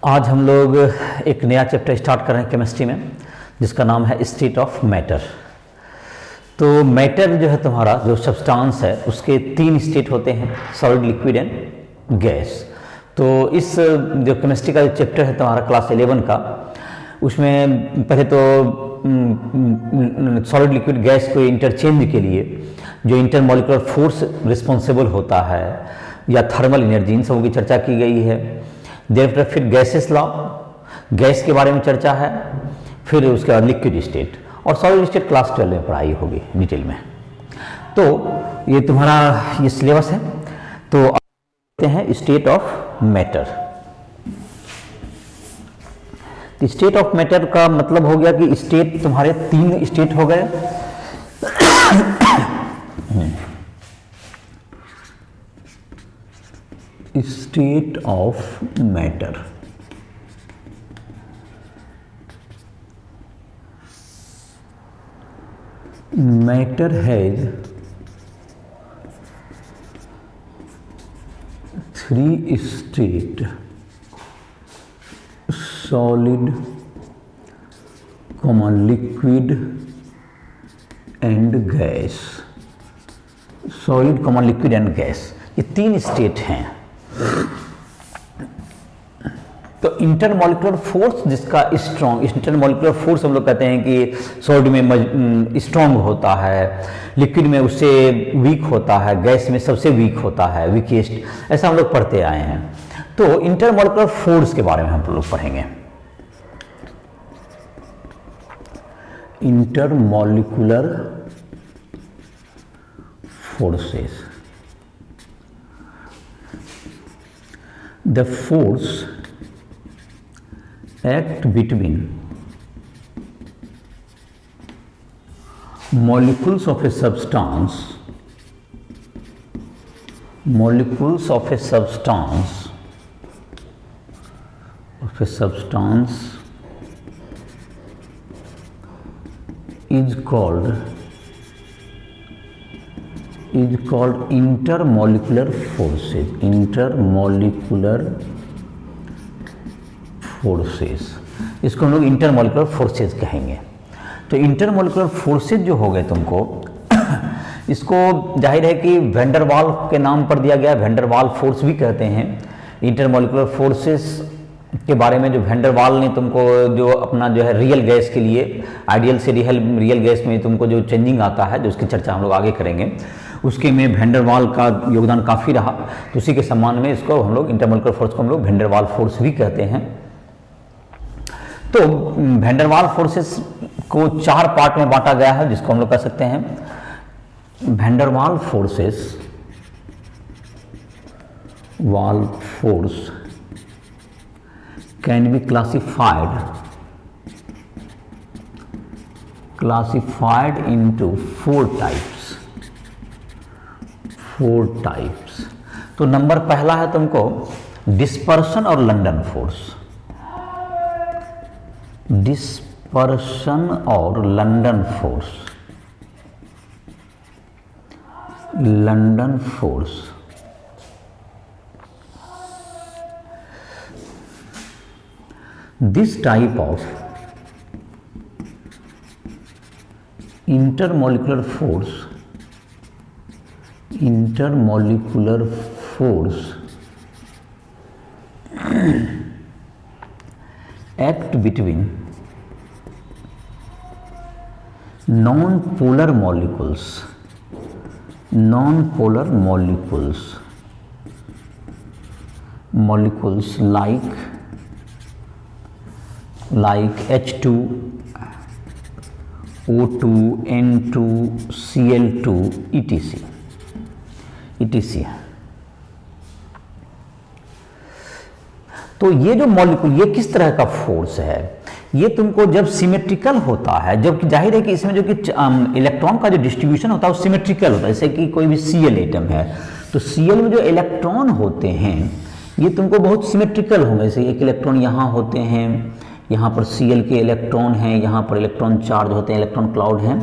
आज हम लोग एक नया चैप्टर स्टार्ट कर रहे हैं केमिस्ट्री में, जिसका नाम है स्टेट ऑफ मैटर। तो मैटर जो है तुम्हारा जो सब्सटेंस है उसके तीन स्टेट होते हैं, सॉलिड, लिक्विड एंड गैस। तो इस जो केमिस्ट्री का जो चैप्टर है तुम्हारा क्लास 11 का, उसमें पहले तो सॉलिड लिक्विड गैस को इंटरचेंज के लिए जो इंटरमॉलिक्यूलर फोर्स रिस्पॉन्सिबल होता है या थर्मल एनर्जी, इन सबों की चर्चा की गई है। देयर फिर गैसेस लॉ, गैस के बारे में चर्चा है। फिर उसके बाद लिक्विड स्टेट और सॉलिड स्टेट क्लास 12 में पढ़ाई होगी डिटेल में। तो ये तुम्हारा ये सिलेबस है। तो देखते हैं state of matter. State of matter का मतलब हो गया कि स्टेट तुम्हारे तीन स्टेट हो गए। State of matter, matter has three state: solid, liquid and gas. Solid, liquid and gas, ये तीन स्टेट हैं। तो इंटरमॉलिक्यूलर फोर्स जिसका स्ट्रॉन्ग, इंटरमॉलिक्यूलर फोर्स हम लोग कहते हैं कि सॉलिड में स्ट्रॉन्ग होता है, लिक्विड में उससे वीक होता है, गैस में सबसे वीक होता है, वीकेस्ट, ऐसा हम लोग पढ़ते आए हैं। तो इंटरमॉलिक्यूलर फोर्स के बारे में हम लोग पढ़ेंगे। Intermolecular forces, the force act between molecules of a substance, is called intermolecular forces. इसको हम लोग इंटरमॉलिक्यूलर फोर्सेस कहेंगे। तो इंटरमॉलिक्यूलर फोर्सेस जो हो गए तुमको, इसको जाहिर है कि वैंडरवाल के नाम पर दिया गया, वैंडरवाल फोर्स भी कहते हैं। इंटरमॉलिक्यूलर फोर्सेस के बारे में जो वैंडरवाल ने तुमको जो अपना जो है रियल गैस के लिए, आइडियल से रियल गैस में तुमको जो चेंजिंग आता है, जो उसकी चर्चा हम लोग आगे करेंगे, उसके में वैंडरवाल का योगदान काफ़ी रहा। तो उसी के सम्मान में इसको हम लोग इंटरमॉलिक्यूलर फोर्स को हम लोग वैंडरवाल फोर्स भी कहते हैं। तो वैंडरवाल फोर्सेस को चार पार्ट में बांटा गया है, जिसको हम लोग कह सकते हैं van der Waals forces, Waals force can be classified into four types। तो नंबर पहला है तुमको डिस्पर्शन और लंडन फोर्स। डिस्पर्शन और London force. This type of intermolecular force act between non-polar molecules like H2, O2, N2, Cl2, etc। तो ये जो molecule, ये किस तरह का फोर्स है? ये तुमको जब सिमेट्रिकल होता है, जबकि जाहिर है कि इसमें जो कि इलेक्ट्रॉन का जो डिस्ट्रीब्यूशन होता है वो सिमेट्रिकल होता है। जैसे कि कोई भी Cl एटम है, तो Cl में जो इलेक्ट्रॉन होते हैं ये तुमको बहुत सिमेट्रिकल होंगे। जैसे एक इलेक्ट्रॉन यहाँ होते हैं, यहाँ पर Cl के इलेक्ट्रॉन हैं, यहाँ पर इलेक्ट्रॉन चार्ज होते हैं, इलेक्ट्रॉन क्लाउड हैं।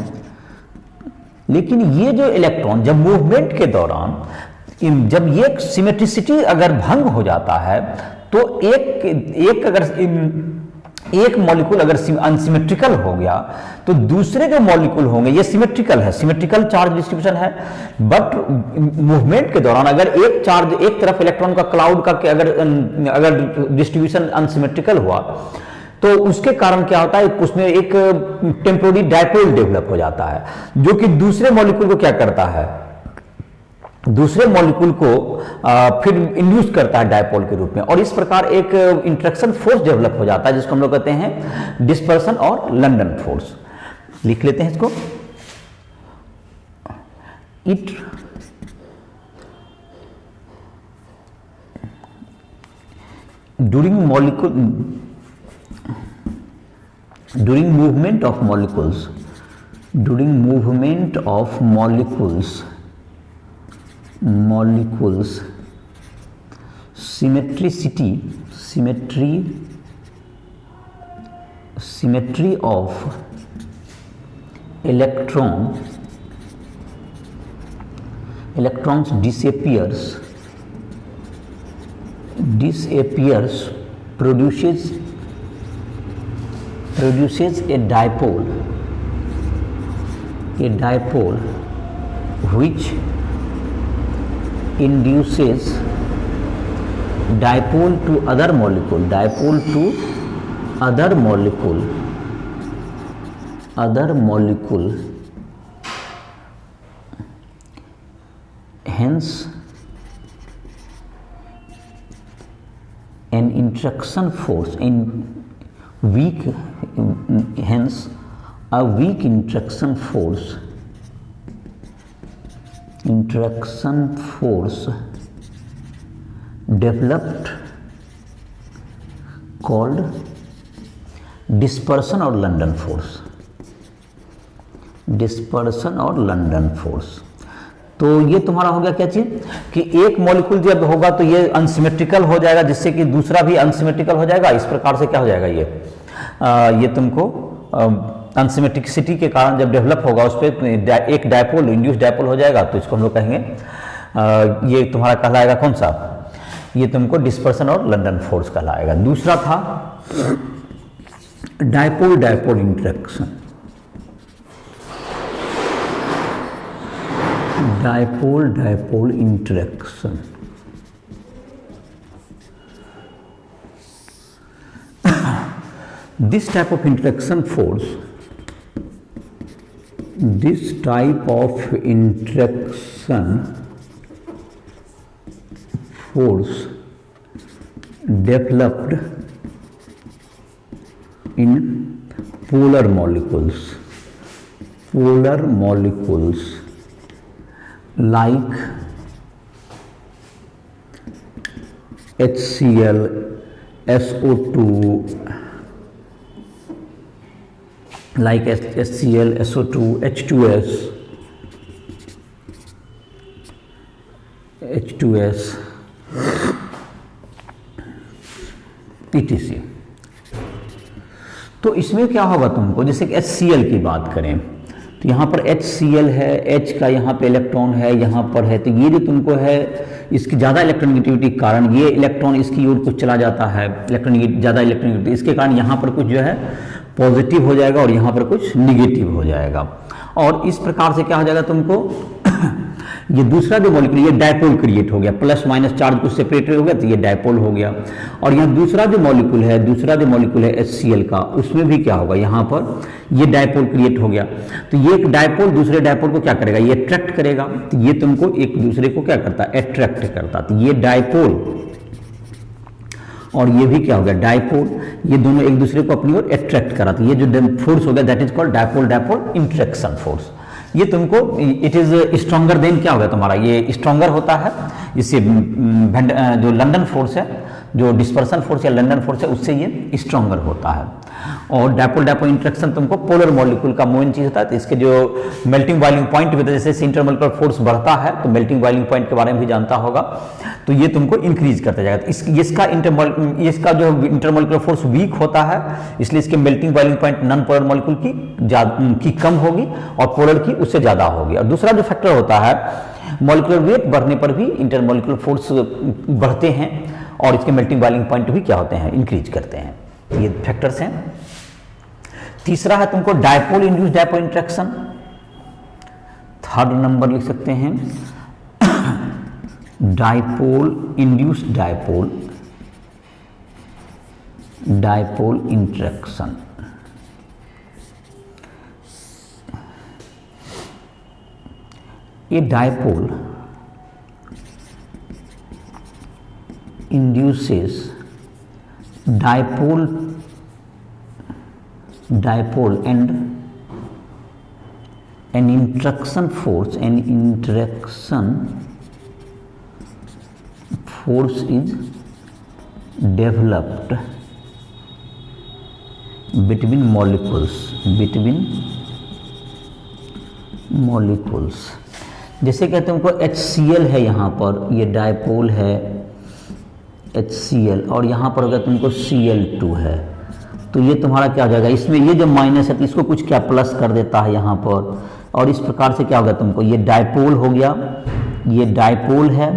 लेकिन ये जो इलेक्ट्रॉन जब मूवमेंट के दौरान जब ये सिमेट्रिसिटी अगर भंग हो जाता है तो एक अगर एक मॉलिक्यूल अगर अनसिमेट्रिकल हो गया तो दूसरे जो मॉलिक्यूल होंगे, ये सिमेट्रिकल है, सिमेट्रिकल चार्ज डिस्ट्रीब्यूशन है, बट मूवमेंट के दौरान अगर एक चार्ज एक तरफ इलेक्ट्रॉन का क्लाउड का अगर डिस्ट्रीब्यूशन अनसिमेट्रिकल हुआ तो उसके कारण क्या होता है, उसमें एक टेम्पोररी डायपोल डेवलप हो जाता है, जो कि दूसरे मॉलिक्यूल को क्या करता है, दूसरे मॉलिक्यूल को फिर इंड्यूस करता है डायपोल के रूप में, और इस प्रकार एक इंटरेक्शन फोर्स डेवलप हो जाता है जिसको हम लोग कहते हैं डिस्पर्सन और लंडन फोर्स। लिख लेते हैं इसको, it during movement of molecules symmetry of electrons disappears produces a dipole which induces dipole to other molecule hence an interaction force a weak interaction force developed called dispersion or London force। तो ये तुम्हारा हो गया क्या चीज कि एक molecule जब होगा तो ये अनसिमेट्रिकल हो जाएगा, जिससे कि दूसरा भी अनसिमेट्रिकल हो जाएगा। इस प्रकार से क्या हो जाएगा, ये तुमको अनसिमेट्रिसिटी के कारण जब डेवलप होगा उस पर एक डायपोल, इंड्यूस डायपोल हो जाएगा, तो इसको हम लोग कहेंगे ये तुम्हारा कहलाएगा कौन सा, ये तुमको डिस्पर्सन और लंडन फोर्स कहलाएगा। दूसरा था dipole interaction. Dipole interaction। This type of interaction force developed in polar molecules like HCl, SO2, H2S, etc। तो इसमें क्या होगा तुमको, जैसे कि HCl की बात करें तो यहाँ पर HCl है, H का यहाँ पे इलेक्ट्रॉन है, यहाँ पर है, तो ये जो तुमको है इसकी ज़्यादा इलेक्ट्रॉनिगेटिविटी के कारण ये इलेक्ट्रॉन इसकी ओर कुछ चला जाता है, ज़्यादा इलेक्ट्रॉनिगेटिविटी, इसके कारण यहाँ पर कुछ जो है पॉजिटिव हो जाएगा और यहाँ पर कुछ निगेटिव हो जाएगा। और इस प्रकार से क्या हो जाएगा तुमको ये दूसरा जो मॉलिक्यूल ये डायपोल क्रिएट हो गया, प्लस माइनस चार्ज कुछ सेपरेट हो गया तो ये डायपोल हो गया। और यहाँ दूसरा जो मॉलिक्यूल है HCl का, उसमें भी क्या होगा, यहाँ पर ये डायपोल क्रिएट हो गया, तो ये एक डायपोल दूसरे डायपोल को क्या करेगा, ये अट्रैक्ट करेगा, तो ये तुमको एक दूसरे को क्या करता है, अट्रैक्ट करता, तो ये डायपोल और ये भी क्या हो गया डायपोल, ये दोनों एक दूसरे को अपनी ओर अट्रैक्ट करा, तो ये जो फोर्स हो गया that is called dipole interaction force. ये तुमको इट इज स्ट्रॉन्गर देन क्या होगा तुम्हारा, ये स्ट्रॉन्गर होता है इससे जो लंडन फोर्स है, जो डिस्पर्सन फोर्स या लंडन फोर्स है उससे ये स्ट्रॉन्गर होता है। और डायपोल इंटरेक्शन तुमको पोलर मॉलिक्यूल का मूवमेंट चीज होता है, तो इसके जो मेल्टिंग बॉइलिंग पॉइंट भी होता है, जैसे इंटरमॉलिक्यूलर फोर्स बढ़ता है तो मेल्टिंग बॉइलिंग पॉइंट के बारे में भी जानता होगा, तो ये तुमको इंक्रीज करता जाएगा। तो इसका जो इंटरमॉलिक्यूलर फोर्स वीक होता है, इसलिए इसके melting boiling point non polar molecule की कम होगी और पोलर की उससे ज्यादा होगी। और दूसरा जो फैक्टर होता है, मॉलिक्यूलर वेट बढ़ने पर भी इंटरमॉलिक्यूलर फोर्स बढ़ते हैं और इसके मेल्टिंग बॉइलिंग पॉइंट भी क्या होते हैं, इंक्रीज करते हैं। ये फैक्टर्स हैं। तीसरा है तुमको dipole induce dipole interaction, third number लिख सकते हैं डायपोल इंड्यूस डायपोल इंटरेक्शन। ये dipole induces dipole and an interaction force is developed between molecules। जैसे कहते हैं उनको HCl है, यहाँ पर ये डायपोल है HCl, और यहाँ पर अगर तुमको Cl2 है, तो ये तुम्हारा क्या हो जाएगा, इसमें ये जो माइनस है तो इसको कुछ क्या प्लस कर देता है यहाँ पर, और इस प्रकार से क्या होगा तुमको, ये डायपोल हो गया, ये डायपोल है,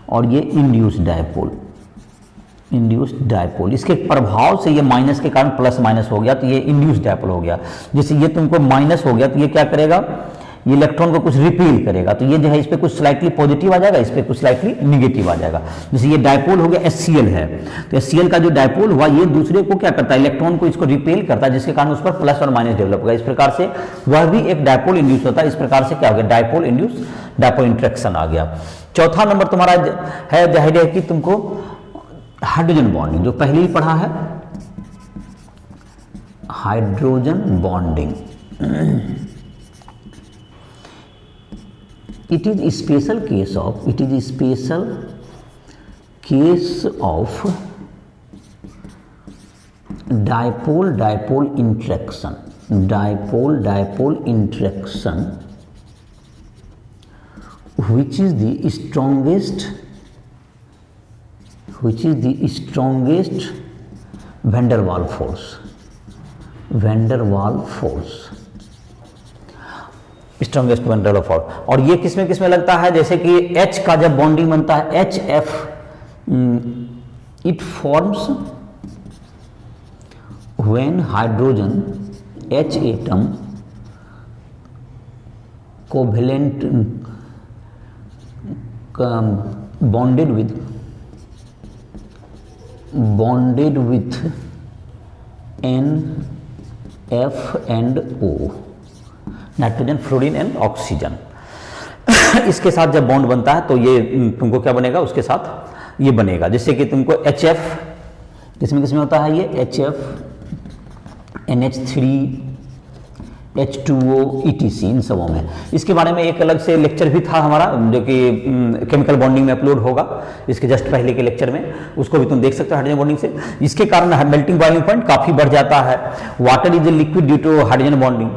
और ये इंड्यूस्ड डायपोल, इसके प्रभाव से ये माइनस के कारण प्लस माइनस हो गया, तो ये इंड्यूस्ड डायपोल हो गया। जैसे ये तुमको माइनस हो गया तो ये क्या करेगा, ये इलेक्ट्रॉन को कुछ रिपेल करेगा, तो ये जो है इस पे कुछ स्लाइटली पॉजिटिव आ जाएगा, इस पे कुछ स्लाइटली निगेटिव आ जाएगा। जैसे ये डायपोल हो गया HCl है, तो HCl का जो डायपोल हुआ ये दूसरे को क्या करता है, इलेक्ट्रॉन को इसको रिपेल करता है, जिसके कारण उस पर प्लस और माइनस डेवलप होगा। इस प्रकार से वह भी एक डायपोल इंड्यूस होता है। इस प्रकार से क्या हो गया, डायपोल इंड्यूस डायपोल इंटरेक्शन आ गया। चौथा नंबर तुम्हारा है, जाहिर है कि तुमको हाइड्रोजन बॉन्डिंग, जो पहले ही पढ़ा है, hydrogen bonding. It is a special case of dipole-dipole interaction, which is the strongest van der Waals force। Strongest bundle of force. और ये किसमें लगता है, जैसे कि H का जब बॉन्डिंग बनता है HF, it forms when hydrogen H atom covalent bonded with NF and O, nitrogen, fluorine and oxygen. इसके साथ जब बॉन्ड बनता है तो ये तुमको क्या बनेगा, उसके साथ ये बनेगा, जिससे कि तुमको HF किसमें होता है, ये HF NH3 H2O ETC, इन सबों में। इसके बारे में एक अलग से लेक्चर भी था हमारा, जो कि केमिकल बॉन्डिंग में अपलोड होगा, इसके जस्ट पहले के लेक्चर में, उसको भी तुम देख सकते हो। हाइड्रोजन बॉन्डिंग से इसके कारण मेल्टिंग बॉइलिंग पॉइंट काफ़ी बढ़ जाता है। Water is a liquid due to hydrogen bonding,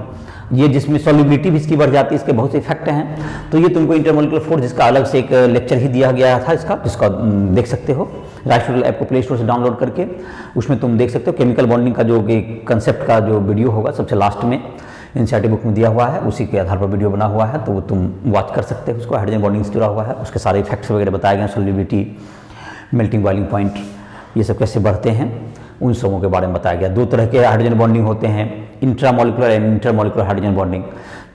ये जिसमें सॉल्युबिलिटी भी इसकी बढ़ जाती है, इसके बहुत से इफेक्ट हैं। तो ये तुमको इंटरमोलिकुलर फोर्स, जिसका अलग से एक लेक्चर ही दिया गया था इसका, जिसका देख सकते हो, राइट ऐप को प्ले स्टोर से डाउनलोड करके, उसमें तुम देख सकते हो केमिकल बॉन्डिंग का जो कंसेप्ट का जो वीडियो होगा सबसे लास्ट में एनसीईआरटी बुक में दिया हुआ है, उसी के आधार पर वीडियो बना हुआ है, तो वो तुम वॉच कर सकते हो। उसको हाइड्रोजन बॉन्डिंग से जुड़ा हुआ है, उसके सारे इफेक्ट्स वगैरह बताए गए हैं, सॉल्युबिलिटी, मेल्टिंग बॉइलिंग पॉइंट, ये सब कैसे बढ़ते हैं, उन सबों के बारे में बताया गया। दो तरह के हाइड्रोजन बॉन्डिंग होते हैं, intramolecular and intermolecular hydrogen bonding.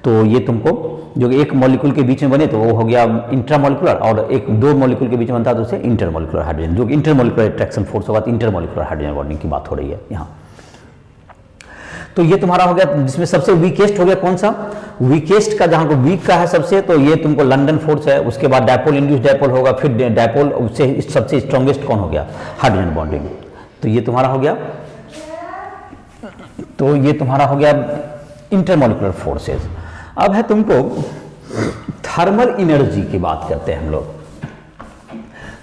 तो ये तुमको जो एक मॉलिक्यूल के बीच में बने तो वो हो गया इंट्रामोलिकुलर, और एक दो मॉलिक्यूल के बीच में बनता है तो उसे इंटरमोलिकुलर हाइड्रोजन, जो इंटरमोलिकुलर अट्रैक्शन फोर्स होगा, तो इंटरमोलिकुलर हाइड्रोजन बॉन्डिंग की बात हो रही है यहाँ। तो ये तुम्हारा हो गया, जिसमें सबसे वीकेस्ट हो गया कौन सा, वीकेस्ट का जहां को वीक का है सबसे, तो ये तुमको लंदन फोर्स है। उसके बाद डायपोल इंड्यूस डायपोल होगा, फिर डायपोल, उससे सबसे स्ट्रॉन्गेस्ट कौन हो गया, हाइड्रोजन बॉन्डिंग। तो ये तुम्हारा हो गया, तो ये तुम्हारा हो गया इंटरमोलिकुलर फोर्सेस। अब है तुमको थर्मल एनर्जी की बात करते हैं हम लोग।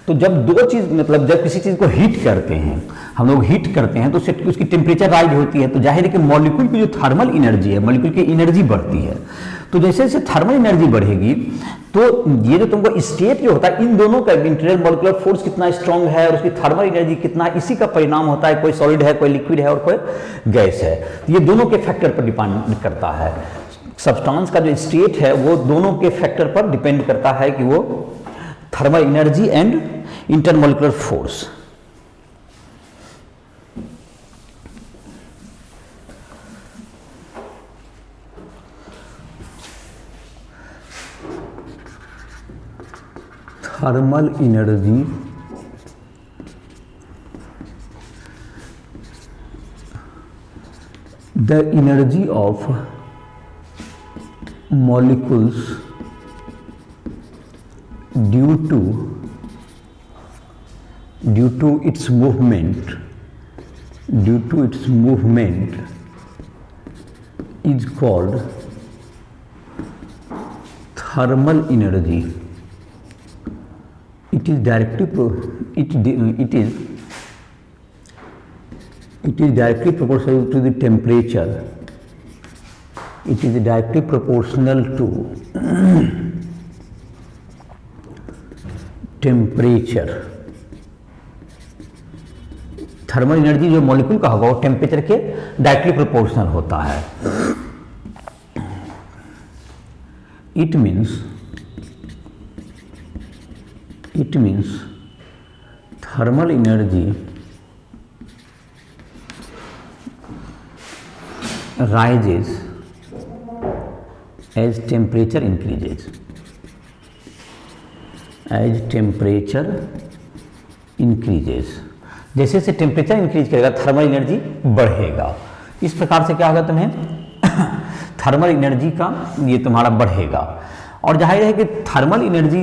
तो जब दो चीज, मतलब जब किसी चीज को हीट करते हैं, हम लोग हीट करते हैं तो उसकी टेम्परेचर राइज होती है, तो जाहिर है कि मॉलिक्यूल की जो थर्मल एनर्जी है, मॉलिक्यूल की एनर्जी बढ़ती है। तो जैसे जैसे थर्मल एनर्जी बढ़ेगी तो ये जो तुमको स्टेट जो होता है, इन दोनों का इंटरमोलिकुलर फोर्स कितना स्ट्रांग है और उसकी थर्मल एनर्जी कितना, इसी का परिणाम होता है। कोई सॉलिड है, कोई लिक्विड है और कोई गैस है, ये दोनों के फैक्टर पर डिपेंड करता है। सब्सटेंस का जो स्टेट है वो दोनों के फैक्टर पर डिपेंड करता है कि वो thermal energy and intermolecular force. Thermal energy the energy of molecules due to its movement is called thermal energy. It is directly proportional to the temperature. It is directly proportional to temperature. Thermal energy जो molecule का होगा वो temperature के directly proportional होता है। It means thermal energy rises as temperature increases. जैसे जैसे temperature increase करेगा थर्मल एनर्जी बढ़ेगा। इस प्रकार से क्या होगा तुम्हें थर्मल एनर्जी का ये तुम्हारा बढ़ेगा। और जाहिर है कि थर्मल एनर्जी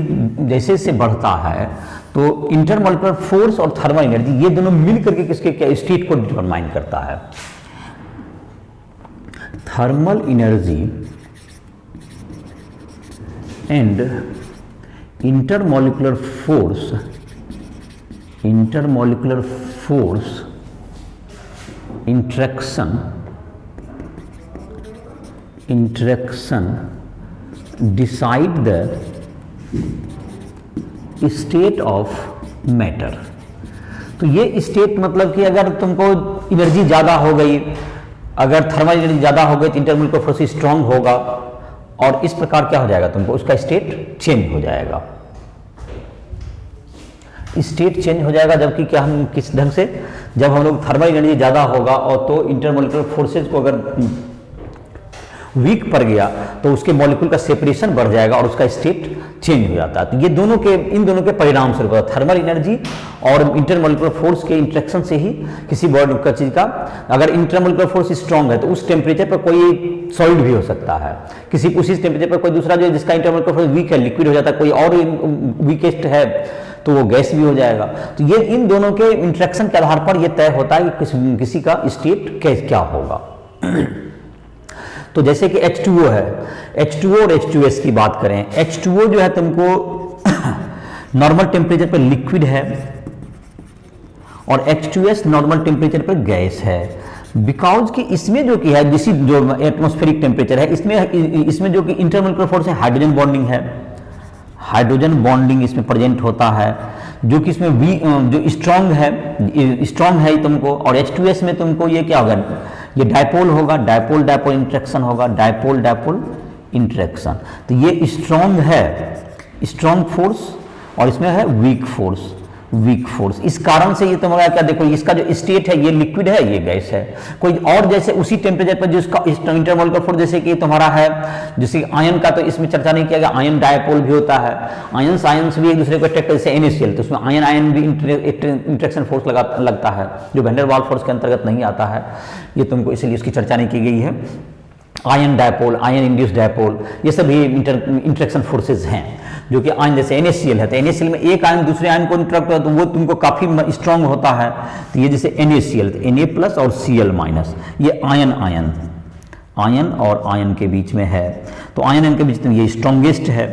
जैसे जैसे बढ़ता है तो इंटरमोलिकुलर फोर्स और थर्मल एनर्जी ये दोनों मिल करके किसके क्या स्टेट को डिटरमाइन करता है। Thermal energy and intermolecular force interaction decide the state of matter। तो ये स्टेट मतलब कि अगर तुमको एनर्जी ज़्यादा हो गई, अगर थर्मल एनर्जी ज़्यादा हो गई तो इंटरमोलिकुलर फोर्स स्ट्रांग होगा और इस प्रकार क्या हो जाएगा तुमको उसका स्टेट चेंज हो जाएगा। स्टेट चेंज हो जाएगा जबकि क्या हम किस ढंग से जब हम लोग थर्मल एनर्जी ज़्यादा होगा और तो इंटरमोलिकुलर फोर्सेज को अगर वीक पड़ गया तो उसके मॉलिक्यूल का सेपरेशन बढ़ जाएगा और उसका स्टेट चेंज हो जाता है। तो ये इन दोनों के परिणाम से होता है। थर्मल एनर्जी और इंटरमोलिकुलर फोर्स के इंटरेक्शन से ही किसी बॉडी का चीज का अगर इंटरमोलिकुलर फोर्स स्ट्रांग है तो उस टेम्परेचर पर कोई सॉलिड भी हो सकता है, किसी उसी टेम्परेचर पर कोई दूसरा जो जिसका इंटरमोलिकुलर फोर्स वीक है लिक्विड हो जाता है, कोई और वीकेस्ट है तो वो गैस भी हो जाएगा। तो ये इन दोनों के इंटरेक्शन के आधार पर यह तय होता है कि किसी का स्टेट क्या होगा। तो जैसे कि H2O है, H2O और H2S की बात करें, H2O जो है तुमको नॉर्मल टेम्परेचर पर लिक्विड है और H2S नॉर्मल टेम्परेचर पर गैस है। बिकॉज कि इसमें जो कि है जो एटमॉस्फेरिक टेम्परेचर है इसमें जो कि इंटरमोलिकुलर फोर्स है हाइड्रोजन बॉन्डिंग है, हाइड्रोजन बॉन्डिंग इसमें प्रेजेंट होता है जो कि इसमें जो स्ट्रांग है तुमको। और H2S में तुमको ये क्या होगा, ये डायपोल होगा, डायपोल इंटरेक्शन होगा, डायपोल इंटरेक्शन। तो ये स्ट्रांग है, स्ट्रांग फोर्स और इसमें है वीक फोर्स। इस कारण से ये तुम्हारा क्या देखो इसका जो स्टेट है ये लिक्विड है ये गैस है। कोई और जैसे उसी टेम्परेचर पर जिसका इंटरमोलिकुलर फोर्स जैसे कि तुम्हारा है जैसे आयन का तो इसमें चर्चा नहीं किया गया, आयन डायपोल भी होता है, आयंस भी एक दूसरे को अट्रैक्ट जैसे NaCl तो उसमें आयन भी इंटरेक्शन फोर्स लगता है जो वैन डेर वाल फोर्स के अंतर्गत नहीं आता है, ये तुमको इसलिए उसकी चर्चा नहीं की गई है। Ion dipole, ion induce dipole ये सभी इंटरेक्शन फोर्सेज हैं जो कि आयन जैसे NaCl है तो NaCl में एक आयन दूसरे आयन को इंटरेक्ट होता है तो वो तुमको काफी स्ट्रांग होता है। तो ये जैसे NaCl तो Na+ और Cl- ये आयन और आयन के बीच में है। तो आयन के बीच में ये स्ट्रॉन्गेस्ट है,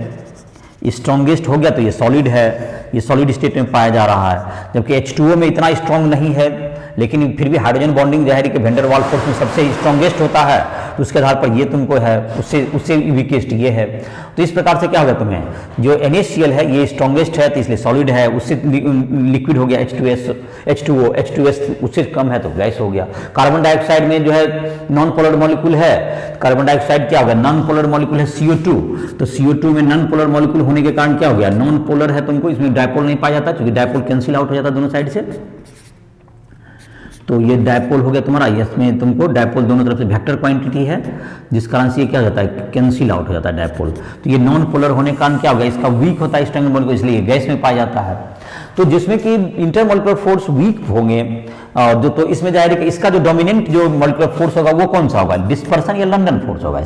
स्ट्रॉन्गेस्ट हो गया तो ये सॉलिड है, ये सॉलिड स्टेट में पाया जा रहा है। जबकि H2O में इतना स्ट्रांग नहीं है लेकिन फिर भी हाइड्रोजन बॉन्डिंग जाहिर है कि वैन डेर वाल फोर्स में सबसे स्ट्रॉन्गेस्ट होता है तो उसके आधार पर ये तुमको है, उससे उससे वीकेस्ट ये है। तो इस प्रकार से क्या होगा, तुम्हें जो NaCl है ये स्ट्रॉन्गेस्ट है तो इसलिए सॉलिड है, उससे लिक्विड हो गया H2O, H2S उससे कम है तो गैस हो गया। कार्बन डाइऑक्साइड में जो है नॉन पोलर मॉलिक्यूल है, कार्बन डाइऑक्साइड क्या होगा, नॉन पोलर मॉलिक्यूल है CO2, तो CO2 में नॉन पोलर मॉलिक्यूल होने के कारण क्या हो गया, नॉन पोलर है, तुमको इसमें डायपोल नहीं पाया जाता क्योंकि डायपोल कैंसिल आउट हो जाता दोनों साइड से। तो ये डायपोल हो गया तुम्हारा, इसमें तुमको डायपोल दोनों तरफ से वेक्टर क्वांटिटी है जिस कारण से ये क्या हो जाता है, कैंसिल आउट हो जाता है डायपोल। तो ये नॉन पोलर होने के कारण क्या होगा, इसका वीक होता है स्ट्रैंगल मॉलिक्यूल, इसलिए गैस में पाया जाता है। तो जिसमें कि इंटरमॉलिक्यूलर फोर्स वीक होंगे जो, तो इसमें जाहिर है कि इसका जो डोमिनेंट जो मॉलिक्यूलर फोर्स होगा वो कौन सा होगा, डिस्पर्सन या लंडन फोर्स होगा।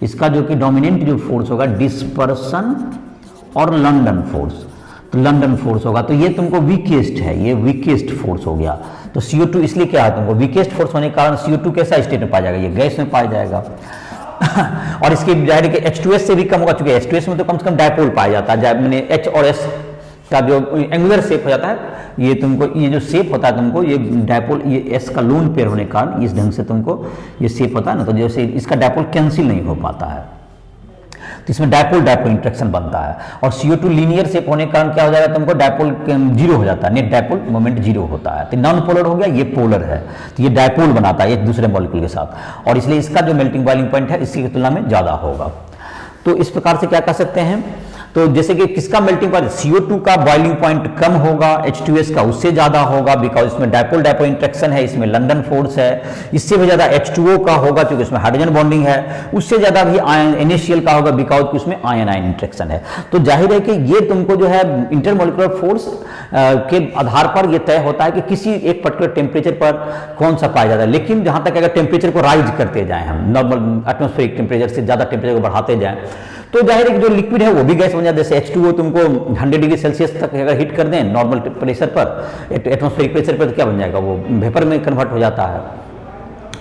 इसका जो कि डोमिनेंट जो फोर्स होगा डिस्पर्सन और लंडन फोर्स, तो लंडन फोर्स होगा। तो ये तुमको वीकेस्ट है, ये वीकेस्ट फोर्स हो गया। तो CO2 इसलिए क्या है, तुमको वीकेस्ट फोर्स होने के कारण CO2 कैसा स्टेट में पाया जाएगा, ये गैस में पाया जाएगा। और इसकी जाहिर है कि H2S से भी कम होगा, क्योंकि H2S में तो कम से कम डायपोल पाया जाता है, मैंने H और S का जो एंगुलर शेप हो जाता है, ये तुमको ये जो शेप होता है तुमको ये डायपोल, ये S का लोन पेयर होने के कारण इस ढंग से तुमको ये शेप होता है ना, तो जैसे इसका डायपोल कैंसिल नहीं हो पाता है, तो इसमें डायपोल इंट्रैक्शन बनता है। और CO2 लीनियर शेप होने के कारण क्या हो जाएगा, तुमको डायपोल जीरो हो जाता है, नेट डायपोल मोमेंट जीरो होता है। तो नॉन पोलर हो गया, ये पोलर है, तो ये डायपोल बनाता है एक दूसरे मॉलिक्यूल के साथ, और इसलिए इसका जो मेल्टिंग बॉइलिंग पॉइंट है इसकी तुलना में ज्यादा होगा। तो इस प्रकार से क्या कर सकते हैं, तो जैसे कि किसका मेल्टिंग पॉइंट, CO2 का बॉइलिंग पॉइंट कम होगा, H2S का उससे ज्यादा होगा, बिकॉज इसमें डायपोल इंट्रैक्शन है, इसमें लंडन फोर्स है। इससे भी ज्यादा H2O का होगा क्योंकि इसमें हाइड्रोजन बॉन्डिंग है, उससे ज्यादा भी NaCl का होगा बिकॉज उसमें आयन इंट्रैक्शन है। तो जाहिर है कि ये तुमको जो है इंटरमॉलिक्यूलर फोर्स के आधार पर यह तय होता है कि किसी एक पर्टिकुलर टेम्परेचर पर कौन सा पाया जाता है। लेकिन जहां तक अगर टेम्परेचर को राइज करते जाए, हम नॉर्मल एटमॉस्फेरिक टेम्परेचर से ज्यादा टेम्परेचर को बढ़ाते जाएं, तो जाहिर है कि जो लिक्विड है वो भी गैस बन जाता है। जैसे H2O तुमको 100 डिग्री सेल्सियस तक अगर हीट कर दें नॉर्मल प्रेशर पर, एटमॉस्फेरिक प्रेशर पर, तो क्या बन जाएगा, वो वेपर में कन्वर्ट हो जाता है।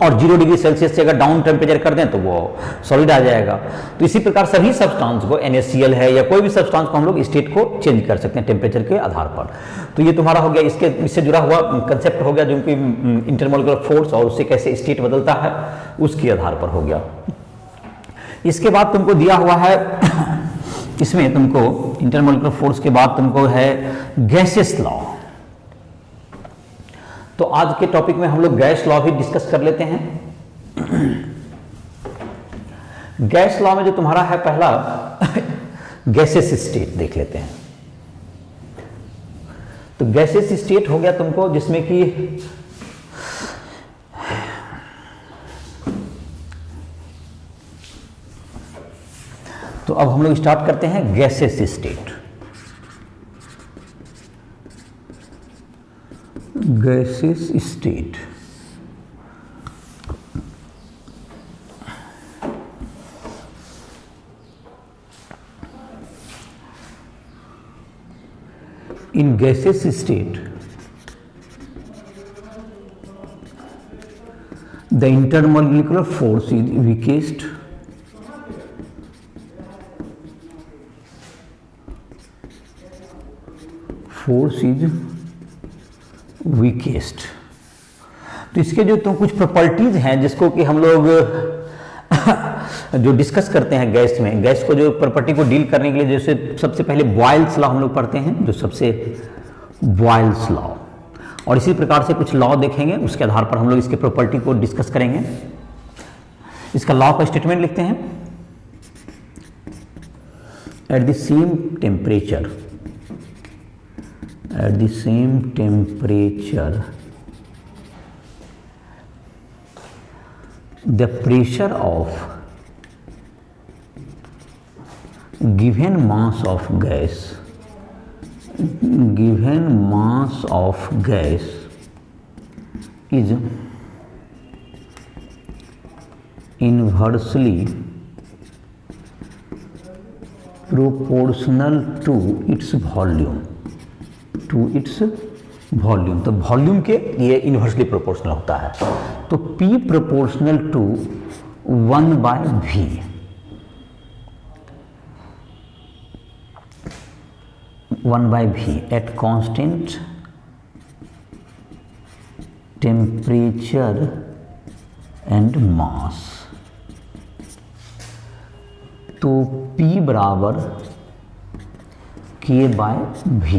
और 0 डिग्री सेल्सियस से अगर डाउन टेम्परेचर कर दें तो वो सॉलिड आ जाएगा। तो इसी प्रकार सभी सब्सटेंस को, NaCl है या कोई भी सब्सटेंस को हम लोग स्टेट को चेंज कर सकते हैं टेम्परेचर के आधार पर। तो ये तुम्हारा हो गया, इससे जुड़ा हुआ कंसेप्ट हो गया जो कि इंटरमॉलिक्यूलर फोर्स और उससे कैसे स्टेट बदलता है उसके आधार पर हो गया। इसके बाद तुमको दिया हुआ है, इसमें तुमको इंटरमॉलिक्यूलर फोर्स के बाद तुमको है गैसेस लॉ। तो आज के टॉपिक में हम लोग गैस लॉ भी डिस्कस कर लेते हैं। गैस लॉ में जो तुम्हारा है पहला गैसेस स्टेट देख लेते हैं। तो गैसेस स्टेट हो गया तुमको जिसमें कि तो अब हम लोग स्टार्ट करते हैं gases state. Gases state in gaseous state the intermolecular force is weakest तो इसके जो तो कुछ प्रॉपर्टीज हैं जिसको कि हम लोग जो डिस्कस करते हैं गैस में, गैस को जो प्रॉपर्टी को डील करने के लिए जैसे सबसे पहले बॉयल्स लॉ हम लोग पढ़ते हैं, जो सबसे बॉयल्स लॉ, और इसी प्रकार से कुछ लॉ देखेंगे, उसके आधार पर हम लोग इसके प्रॉपर्टी को डिस्कस करेंगे। इसका लॉ का स्टेटमेंट लिखते हैं, at the same temperature the pressure of given mass of gas is inversely proportional to its volume। तो वॉल्यूम के ये इन्वर्सली प्रोपोर्शनल होता है। तो P proportional to 1/V, at constant temperature and mass. तो P बराबर K बाय V,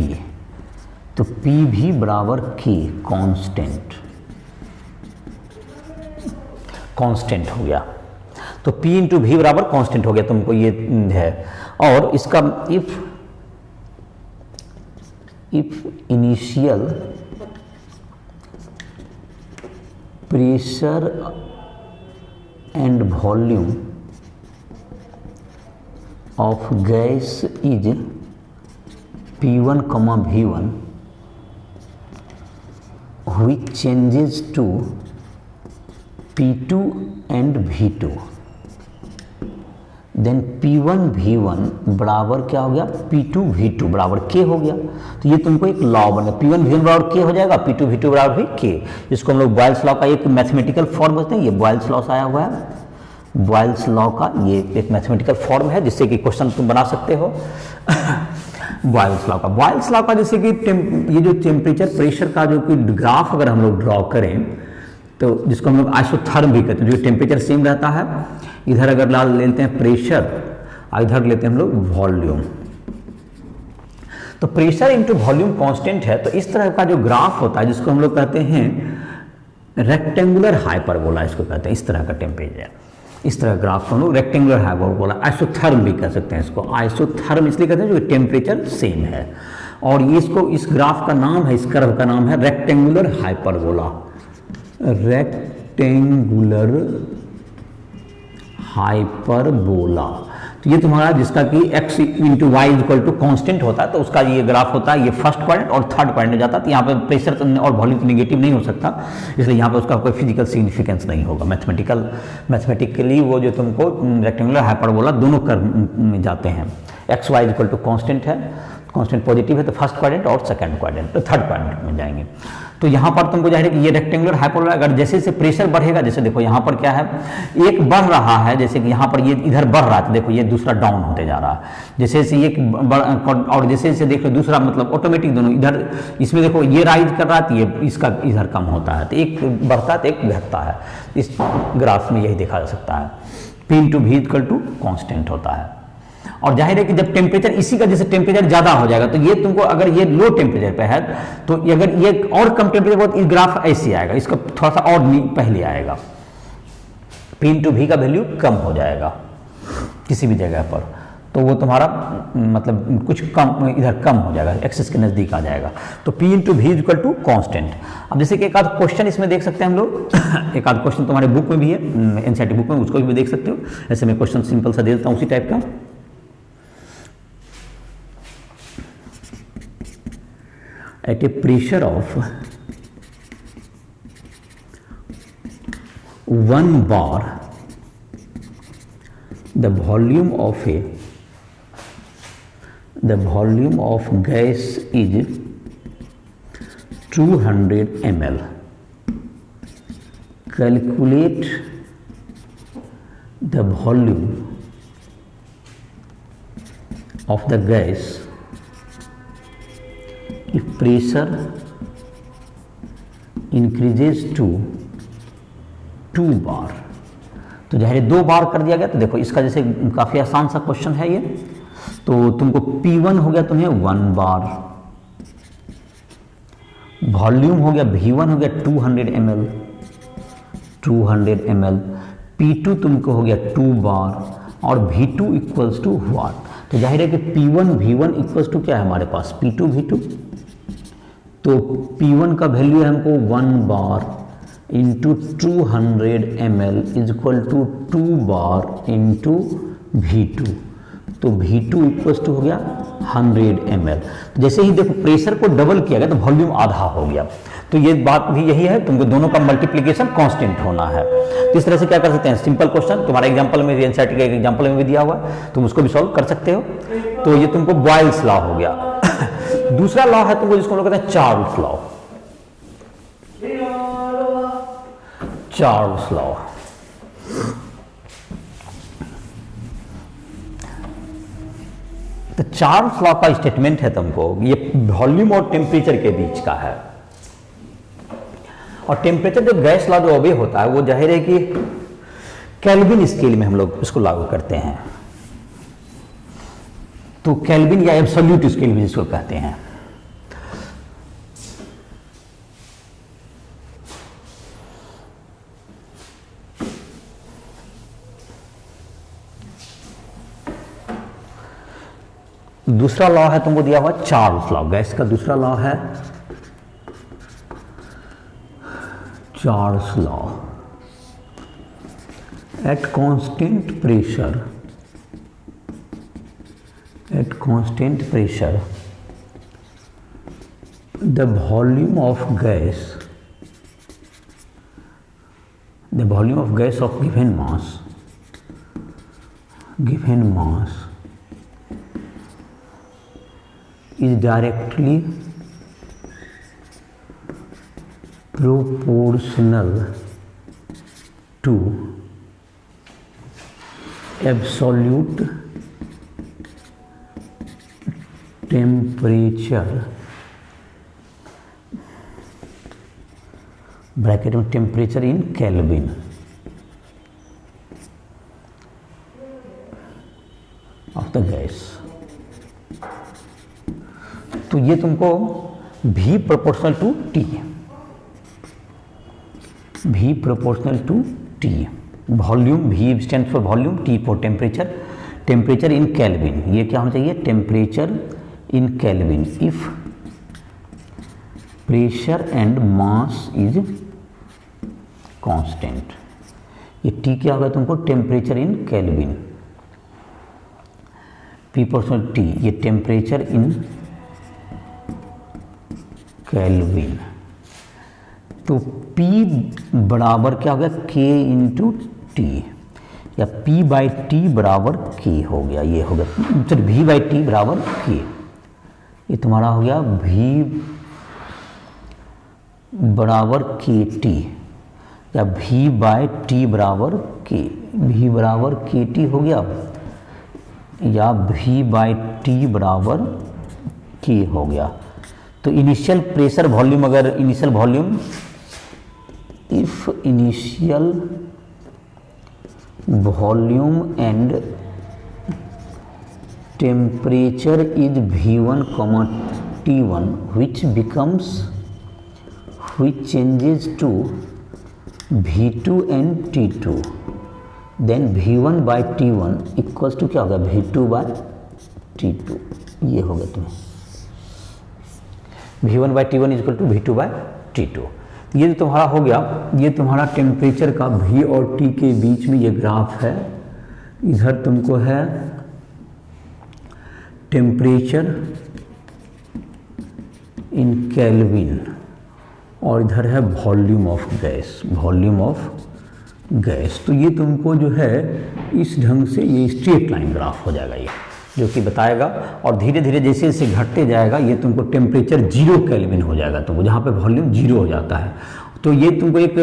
तो P भी बराबर K कांस्टेंट हो गया। तो P इंटू भी बराबर कांस्टेंट हो गया, तुमको ये है। और इसका if initial pressure and volume of gas is P1, V1 which changes to P2 and V2, then P1 V1 बराबर क्या हो गया, P2 V2 बराबर K हो गया। तो ये तुमको एक लॉ बना, P1 V1 बराबर K हो जाएगा, P2 V2 बराबर भी K। इसको हम लोग बॉयल्स लॉ का एक मैथमेटिकल फॉर्म बोलते हैं, ये बॉयल्स लॉ से आया हुआ है। बॉयल्स लॉ का ये एक मैथमेटिकल फॉर्म है जिससे कि क्वेश्चन तुम बना सकते हो। बॉयल्स लॉ का जैसे कि ये जो टेम्परेचर प्रेशर का जो कि ग्राफ अगर हम लोग ड्रॉ करें, तो जिसको हम लोग आइसोथर्म भी कहते हैं, जो टेम्परेचर सेम रहता है, इधर अगर लेते हैं प्रेशर और इधर लेते हैं हम लोग वॉल्यूम, तो प्रेशर इंटू वॉल्यूम कांस्टेंट है। तो इस तरह का जो ग्राफ होता है जिसको हम लोग कहते हैं रेक्टेंगुलर हाइपरबोला, इसको कहते हैं। इस तरह का टेम्परेचर, इस तरह ग्राफ को हम लोग रेक्टेंगुलर हाइपरबोला, आइसोथर्म भी कह सकते हैं इसको। आइसोथर्म इसलिए कहते हैं जो टेम्परेचर सेम है। और ये इसको, इस ग्राफ का नाम है, इस कर्व का नाम है रेक्टेंगुलर हाइपरबोला, रेक्टेंगुलर हाइपरबोला। तो ये तुम्हारा जिसका कि x into y equal to constant होता है, तो उसका ये ग्राफ होता है, ये फर्स्ट क्वाड्रेंट और थर्ड क्वाड्रेंट में जाता है। तो यहाँ पे प्रेशर और वॉल्यूम तो निगेटिव नहीं हो सकता, इसलिए यहाँ पे उसका कोई फिजिकल सिग्निफिकेंस नहीं होगा। मैथमेटिकली वो जो तुमको रेक्टेंगुलर हाइपरबोला दोनों कर्व में जाते हैं। X y equal to constant है, कॉन्स्टेंट पॉजिटिव है, तो फर्स्ट क्वाड्रेंट और सेकंड क्वाड्रेंट, तो थर्ड क्वाड्रेंट में जाएंगे। तो यहाँ पर तुमको जाहिर है कि ये रेक्टेंगुलर हाइपरबोला, अगर जैसे जैसे प्रेशर बढ़ेगा, जैसे देखो यहाँ पर क्या है, एक बढ़ रहा है, जैसे कि यहाँ पर ये इधर बढ़ रहा है, तो देखो ये दूसरा डाउन होते जा रहा है। जैसे जैसे ये और जैसे जैसे देखो दूसरा, मतलब ऑटोमेटिक दोनों इधर, इसमें देखो ये राइज कर रहा है तो ये इसका इधर कम होता है, तो एक बढ़ता है तो एक घटता है। इस ग्राफ में यही देखा जा सकता है। P इंटू भी इक्वल टू कॉन्स्टेंट होता है। और जाहिर है कि जब टेम्परेचर इसी का जैसे टेम्परेचर ज्यादा हो जाएगा, तो ये तुमको अगर ये लो टेम्परेचर पे है, तो अगर ये और कम टेम्परेचर पर, इस ग्राफ ऐसे आएगा, इसका थोड़ा सा और पहले आएगा, P इंटू भी का वैल्यू कम हो जाएगा किसी भी जगह पर, तो वो तुम्हारा मतलब कुछ कम इधर कम हो जाएगा, एक्सेस के नज़दीक आ जाएगा। तो P इंटू भी इक्वल टू कॉन्स्टेंट। अब जैसे कि एक आध क्वेश्चन इसमें देख सकते हैं हम लोग, एक आध क्वेश्चन तुम्हारे बुक में भी है, एनसीईआरटी बुक में, उसको भी देख सकते हो। ऐसे मैं क्वेश्चन सिंपल सा दे देता हूँ उसी टाइप का। At a pressure of 1 bar, the volume of gas is 200 ml. Calculate the volume of the gas if pressure increases to 2 bar। तो जाहिर 2 बार कर दिया गया, तो देखो इसका जैसे काफ़ी आसान सा क्वेश्चन है ये। तो तुमको P1 हो गया तुम्हें 1 बार, वॉल्यूम हो गया V1 हो गया 200 ml, P2 तुमको हो गया 2 बार और V2 इक्वल्स टू व्हाट। तो जाहिर है कि P1 V1 इक्वल्स टू क्या है हमारे पास, P2 V2। तो P1 का वैल्यू है हमको 1 bar into 200 ml is equal to 2 bar into V2। तो V2 इक्वल टू हो गया 100 ml। तो जैसे ही देखो प्रेशर को डबल किया गया तो वॉल्यूम आधा हो गया। तो ये बात भी यही है, तुमको दोनों का मल्टीप्लिकेशन कांस्टेंट होना है। तो इस तरह से क्या कर सकते हैं, सिंपल क्वेश्चन तुम्हारा एग्जांपल में, एनसीईआरटी के एग्जांपल में भी दिया हुआ है, तुम उसको भी सॉल्व कर सकते हो। तो ये तुमको बॉयल्स लॉ हो गया। दूसरा लॉ है तुमको जिसको हम लोग कहते हैं चार्ल्स लॉ। चार्ल्स लॉ तो चार्ल्स लॉ का स्टेटमेंट है तुमको, ये वॉल्यूम और टेम्परेचर के बीच का है। और टेम्परेचर जो गैस लॉ जो ओबे होता है वो जाहिर है कि केल्विन स्केल में हम लोग इसको लागू करते हैं। तो केल्विन या एब्सोल्यूट स्केल भी जिसको कहते हैं। दूसरा लॉ है तुमको दिया हुआ चार्ल्स लॉ, गैस का दूसरा लॉ है Charles law. At constant pressure the volume of gas of given mass is directly proportional to absolute temperature, bracket में temperature in Kelvin, of the gas. तो ये तुमको V proportional to T, V proportional to T, volume V stand for volume, T for temperature, temperature in Kelvin. ये क्या होना चाहिए, temperature in Kelvin if pressure and mass is constant. ये T क्या होगा तुमको, temperature in kelvin, proportional T, ये temperature in kelvin. तो P बराबर क्या हो गया, K इंटू टी, या P बाई टी बराबर K हो गया, ये हो गया, सॉरी V बाई टी बराबर K, ये तुम्हारा हो गया V बराबर KT, या V बाई टी बराबर K, V बराबर KT हो गया, या V बाई टी बराबर K हो गया। तो इनिशियल प्रेशर वॉल्यूम, अगर initial volume, if initial volume and temperature is V1, T1 which changes to V2 and T2, then V1 by T1 equals to क्या होगा, V2 by T2, ये होगा तुम्हें V1 by T1 equal to V2 by T2। ये जो तुम्हारा हो गया, ये तुम्हारा टेम्परेचर का V और T के बीच में ये ग्राफ है। इधर तुमको है टेम्परेचर इन केल्विन, और इधर है वॉल्यूम ऑफ गैस, तो ये तुमको जो है इस ढंग से ये स्ट्रेट लाइन ग्राफ हो जाएगा, ये जो कि बताएगा। और धीरे धीरे जैसे जैसे घटते जाएगा ये तुमको टेम्परेचर 0 केल्विन हो जाएगा, तो जहाँ पे वॉल्यूम 0 हो जाता है, तो ये तुमको एक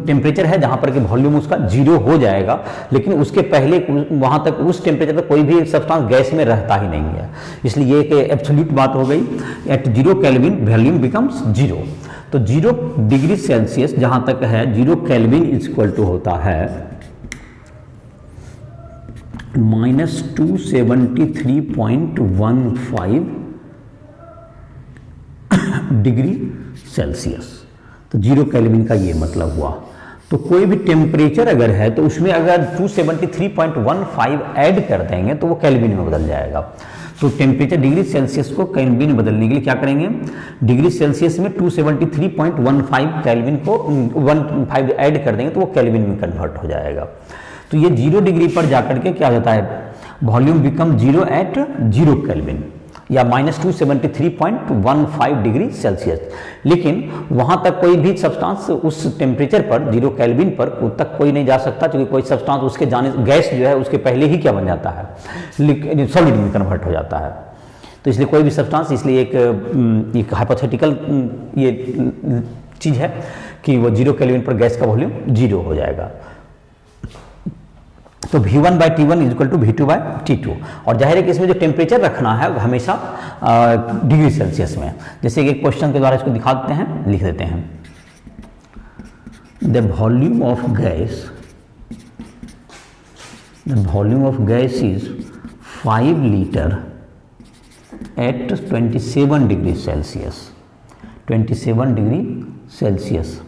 टेम्परेचर है जहाँ पर कि वॉल्यूम उसका 0 हो जाएगा, लेकिन उसके पहले वहाँ तक उस टेम्परेचर पर कोई भी सब्सटेंस गैस में रहता ही नहीं है, इसलिए ये एक एब्सोल्यूट बात हो गई। एट 0 केल्विन वॉल्यूम बिकम्स 0, तो 0 डिग्री सेल्सियस जहाँ तक है 0 केल्विन इक्वल टू होता है -273.15 डिग्री सेल्सियस। तो 0 केल्विन का ये मतलब हुआ। तो कोई भी टेम्परेचर अगर है तो उसमें अगर 273.15 ऐड कर देंगे तो वो केल्विन में बदल जाएगा। तो टेम्परेचर डिग्री सेल्सियस को केल्विन में बदलने के लिए क्या करेंगे, डिग्री सेल्सियस में 273.15 केल्विन को 15 ऐड कर देंगे तो वो केल्विन में कन्वर्ट हो जाएगा। तो ये 0 डिग्री पर जाकर के क्या होता है, वॉल्यूम बिकम 0 एट 0 केल्विन या -273.15 डिग्री सेल्सियस। लेकिन वहाँ तक कोई भी सब्सटेंस उस टेम्परेचर पर 0 केल्विन पर तक कोई नहीं जा सकता, क्योंकि कोई सब्सटेंस उसके जाने, गैस जो है उसके पहले ही क्या बन जाता है, सॉलिड में कन्वर्ट हो जाता है। तो इसलिए कोई भी सब्सटेंस, इसलिए एक हाइपोथेटिकल ये चीज़ है कि वो 0 केल्विन पर गैस का वॉल्यूम 0 हो जाएगा। तो V1 by T1 equal to V2 by T2। और जाहिर है कि इसमें जो टेम्परेचर रखना है हमेशा डिग्री सेल्सियस में। जैसे कि एक क्वेश्चन के द्वारा इसको दिखा देते हैं, लिख देते हैं, the volume of gas is 5 litre at 27 degree Celsius, 27 degree Celsius.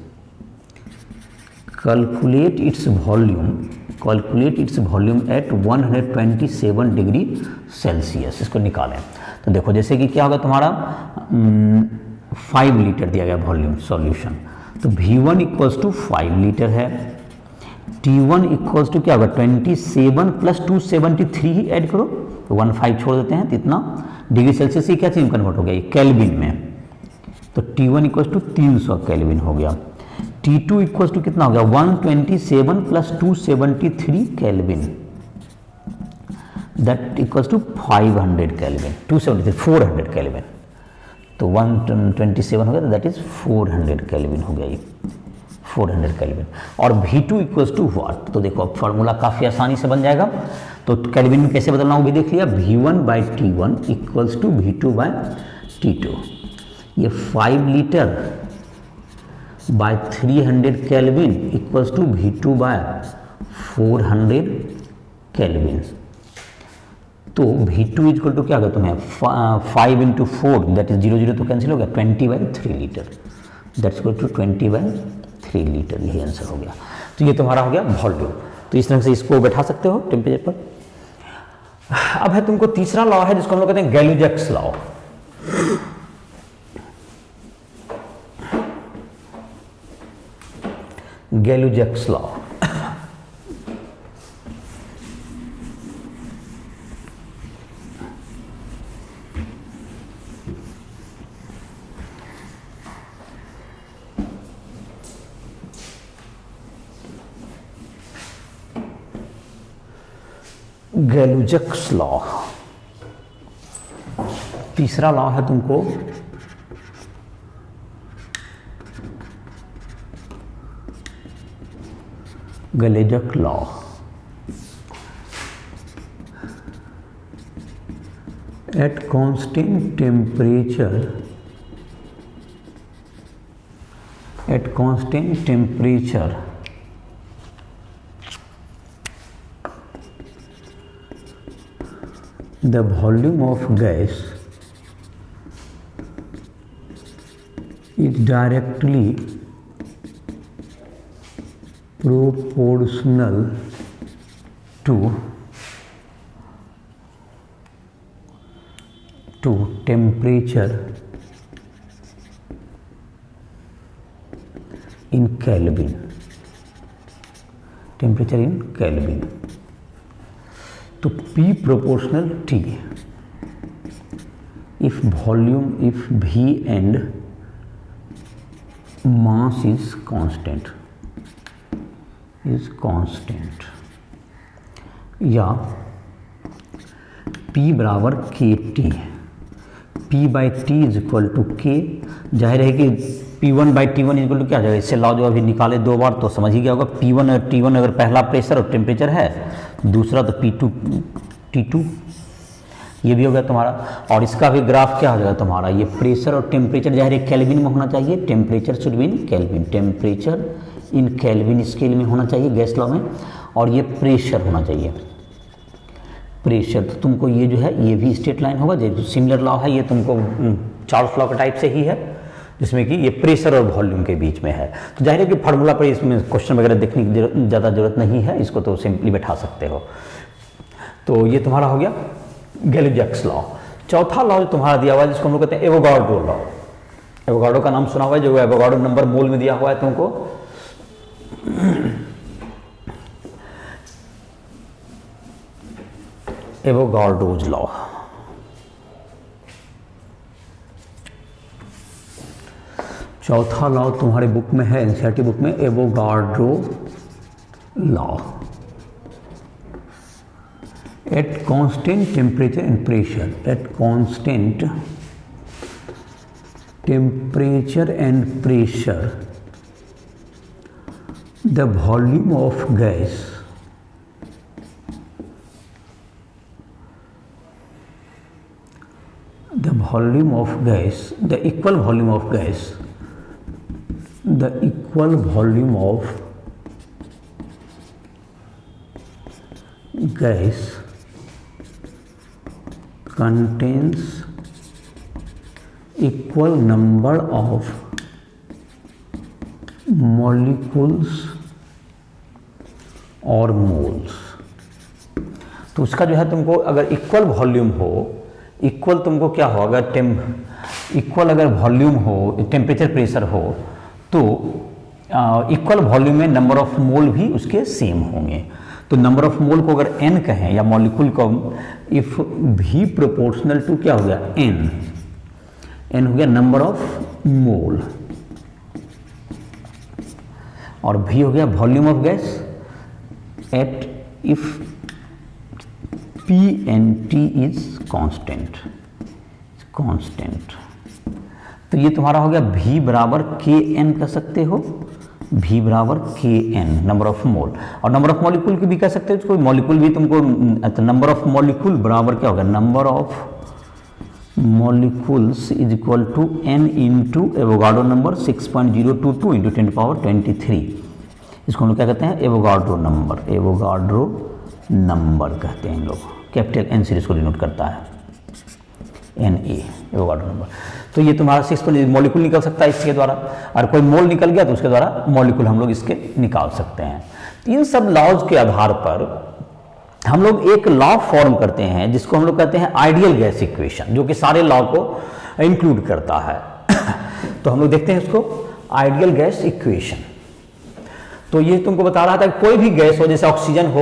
Calculate its volume at 127 degree Celsius. इसको निकालें तो देखो जैसे कि क्या होगा तुम्हारा 5 लीटर दिया गया वॉल्यूम सॉल्यूशन, तो V1 इक्वल्स टू 5 लीटर है, T1 इक्वल्स टू क्या होगा 27 प्लस 273 ही ऐड करो तो 15 छोड़ देते हैं, तो इतना डिग्री सेल्सियस से क्या चीज कन्वर्ट हो गया ये केल्विन में, तो T1 इक्वल्स टू 300 केल्विन हो गया। T2 इक्वल्स टू कितना हो गया 127 plus 273 kelvin, that equals to 500 kelvin, 273 400 kelvin, तो 127 हो गया तो दैट इज 400 केल्विन हो गया ये 400 केल्विन। और V2 इक्वल्स टू व्हाट, तो देखो अब फार्मूला काफ़ी आसानी से बन जाएगा, तो केल्विन में कैसे बदलना वो भी देख लिया, V1 by T1 equals to V2 by T2, ये 5 litre by 300 kelvin equals to V2 by 400 kelvin, तो V2 इक्वल टू क्या होगा तुम्हें 5 इंटू 4 दैट इज 0 0 तो कैंसिल हो गया 20 by 3 litre, that's equal to 20 by 3 litre, यही आंसर हो गया। तो ये तुम्हारा हो गया वॉल्यूम, तो इस तरह से इसको बैठा सकते हो टेम्परेचर पर। अब है तुमको तीसरा लॉ है जिसको हम लोग कहते हैं Gay Lussac's law. Gay Lussac's law, Gay Lussac's law, तीसरा लॉ है तुमको Gay Lussac law. At constant temperature, the volume of gas is directly proportional to temperature in Kelvin, तो P proportional T if V and mass is constant, या P बराबर KT, P by T is equal to K, जाहिर है कि P1 by T1 is equal to क्या जाएगा, इससे law जो अभी निकाले 2 बार तो समझ ही गया होगा, P1 और T1 अगर पहला प्रेशर और टेम्परेचर है, दूसरा तो P2 T2, ये भी हो गया तुम्हारा। और इसका भी ग्राफ क्या हो जाएगा तुम्हारा, ये प्रेशर और टेम्परेचर जाहिर है केल्विन में होना चाहिए, temperature should be in kelvin, temperature in kelvin scale में होना चाहिए गैस लॉ में, और ये प्रेशर होना चाहिए, प्रेशर, तो तुमको ये जो है ये भी स्ट्रेट लाइन होगा, जो सिमिलर लॉ है ये तुमको चार्ल्स लॉ का टाइप से ही है, जिसमें कि ये प्रेशर और वॉल्यूम के बीच में है। तो जाहिर है कि फार्मूला पर इसमें क्वेश्चन वगैरह देखने की ज़्यादा जरूरत नहीं है, इसको तो सिंपली बैठा सकते हो। तो ये तुम्हारा हो गया गैलुजैक्स लॉ। चौथा लॉ जो तुम्हारा दिया हुआ है जिसको हम लोग कहते हैं एवोगाड्रो लॉ। एवोगाड्रो का नाम सुना हुआ है, जो एवोगाड्रो नंबर मोल में दिया हुआ है तुमको। एवोगाड्रोज लॉ, चौथा लॉ तुम्हारे बुक में है, एनसीईआरटी बुक में, Avogadro law. At constant temperature and pressure, eight constant temperature and pressure the volume of gas the equal volume of gas, the equal volume of gas contains equal number of molecules और moles. तो उसका जो है तुमको अगर equal volume हो, equal तुमको क्या हो, अगर इक्वल अगर वॉल्यूम हो, टेम्परेचर प्रेशर हो, तो इक्वल वॉल्यूम में नंबर ऑफ मोल भी उसके सेम होंगे। तो नंबर ऑफ मोल को अगर n कहें या मॉलिक्यूल को, इफ v प्रोपोर्शनल टू क्या हो गया n हो गया नंबर ऑफ मोल, और v हो गया volume of gas at if P&T is constant. तो ये तुम्हारा हो गया v बराबर kn कह सकते हो, v बराबर kn नंबर ऑफ मोल, और नंबर ऑफ मॉलिक्यूल की भी कह सकते हो, कोई मॉलिक्यूल भी तुमको, नंबर ऑफ मॉलिक्यूल बराबर क्या होगा, number of molecules is equal to n into Avogadro number 6.022 into 10⁻23। इसको हम लोग क्या कहते हैं, एवोगाड्रो नंबर, एवोगाड्रो नंबर कहते हैं हम लोग, कैपिटल N सीरीज को डिनोट करता है, Na एवोगाड्रो नंबर। तो ये तुम्हारा 6 मॉलिक्यूल निकल सकता है इसके द्वारा, और कोई मोल निकल गया तो उसके द्वारा मॉलिक्यूल हम लोग इसके निकाल सकते हैं। इन सब लॉज के आधार पर हम लोग एक लॉ फॉर्म करते हैं जिसको हम लोग कहते हैं आइडियल गैस इक्वेशन, जो कि सारे लॉ को इंक्लूड करता है। तो हम लोग देखते हैं इसको आइडियल गैस इक्वेशन। तो ये तुमको बता रहा था कि कोई भी गैस हो, जैसे ऑक्सीजन हो,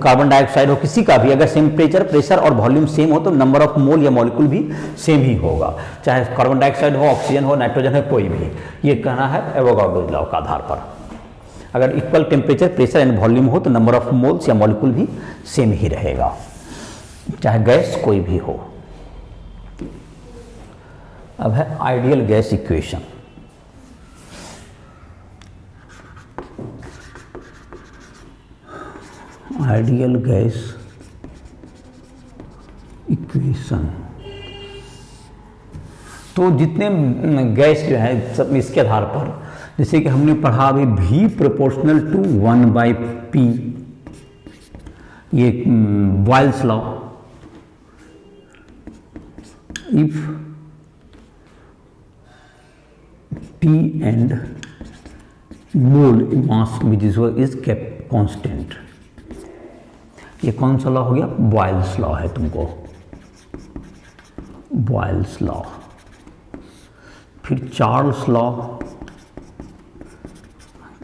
कार्बन डाइऑक्साइड हो, किसी का भी अगर टेम्परेचर, प्रेशर और वॉल्यूम सेम हो तो नंबर ऑफ मोल या मॉलिक्यूल भी सेम ही होगा, चाहे कार्बन डाइऑक्साइड हो, ऑक्सीजन हो, नाइट्रोजन हो, कोई भी। ये कहना है एवोगाड्रो लॉ का आधार पर। अगर equal temperature, pressure and volume हो तो नंबर ऑफ मोल्स या मॉलिक्यूल भी सेम ही रहेगा, चाहे गैस कोई भी हो। अब है ideal gas equation. Ideal gas equation, तो जितने गैस जो है सब इसके आधार पर, जैसे कि हमने पढ़ा अभी v प्रोपोर्शनल टू 1/p, ये Boyle's law. If p and mole mass which is kept constant, ये कौन सा लॉ हो गया, बॉयल्स लॉ है तुमको, बॉयल्स लॉ। फिर चार्ल्स लॉ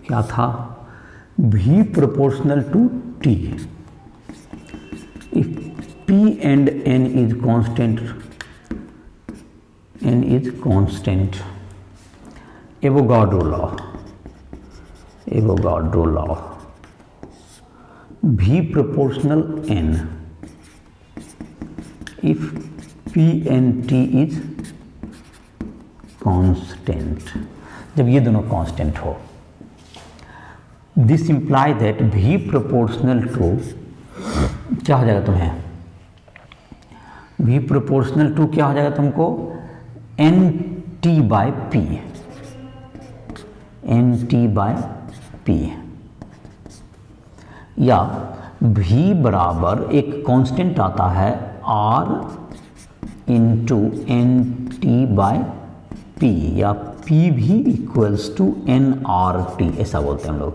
क्या था, v proportional to t, if p and n is constant, n is constant. Avogadro law, Avogadro law, v proportional n if p and t is constant, जब ये दोनों constant हो, this imply that v proportional to क्या हो जाएगा तुम्हें, v proportional to क्या हो जाएगा तुमको, nt/p, nt/p, या v बराबर एक कांस्टेंट आता है r इंटू nt/p, या p भी इक्वल्स टू nRT, ऐसा बोलते हैं हम लोग।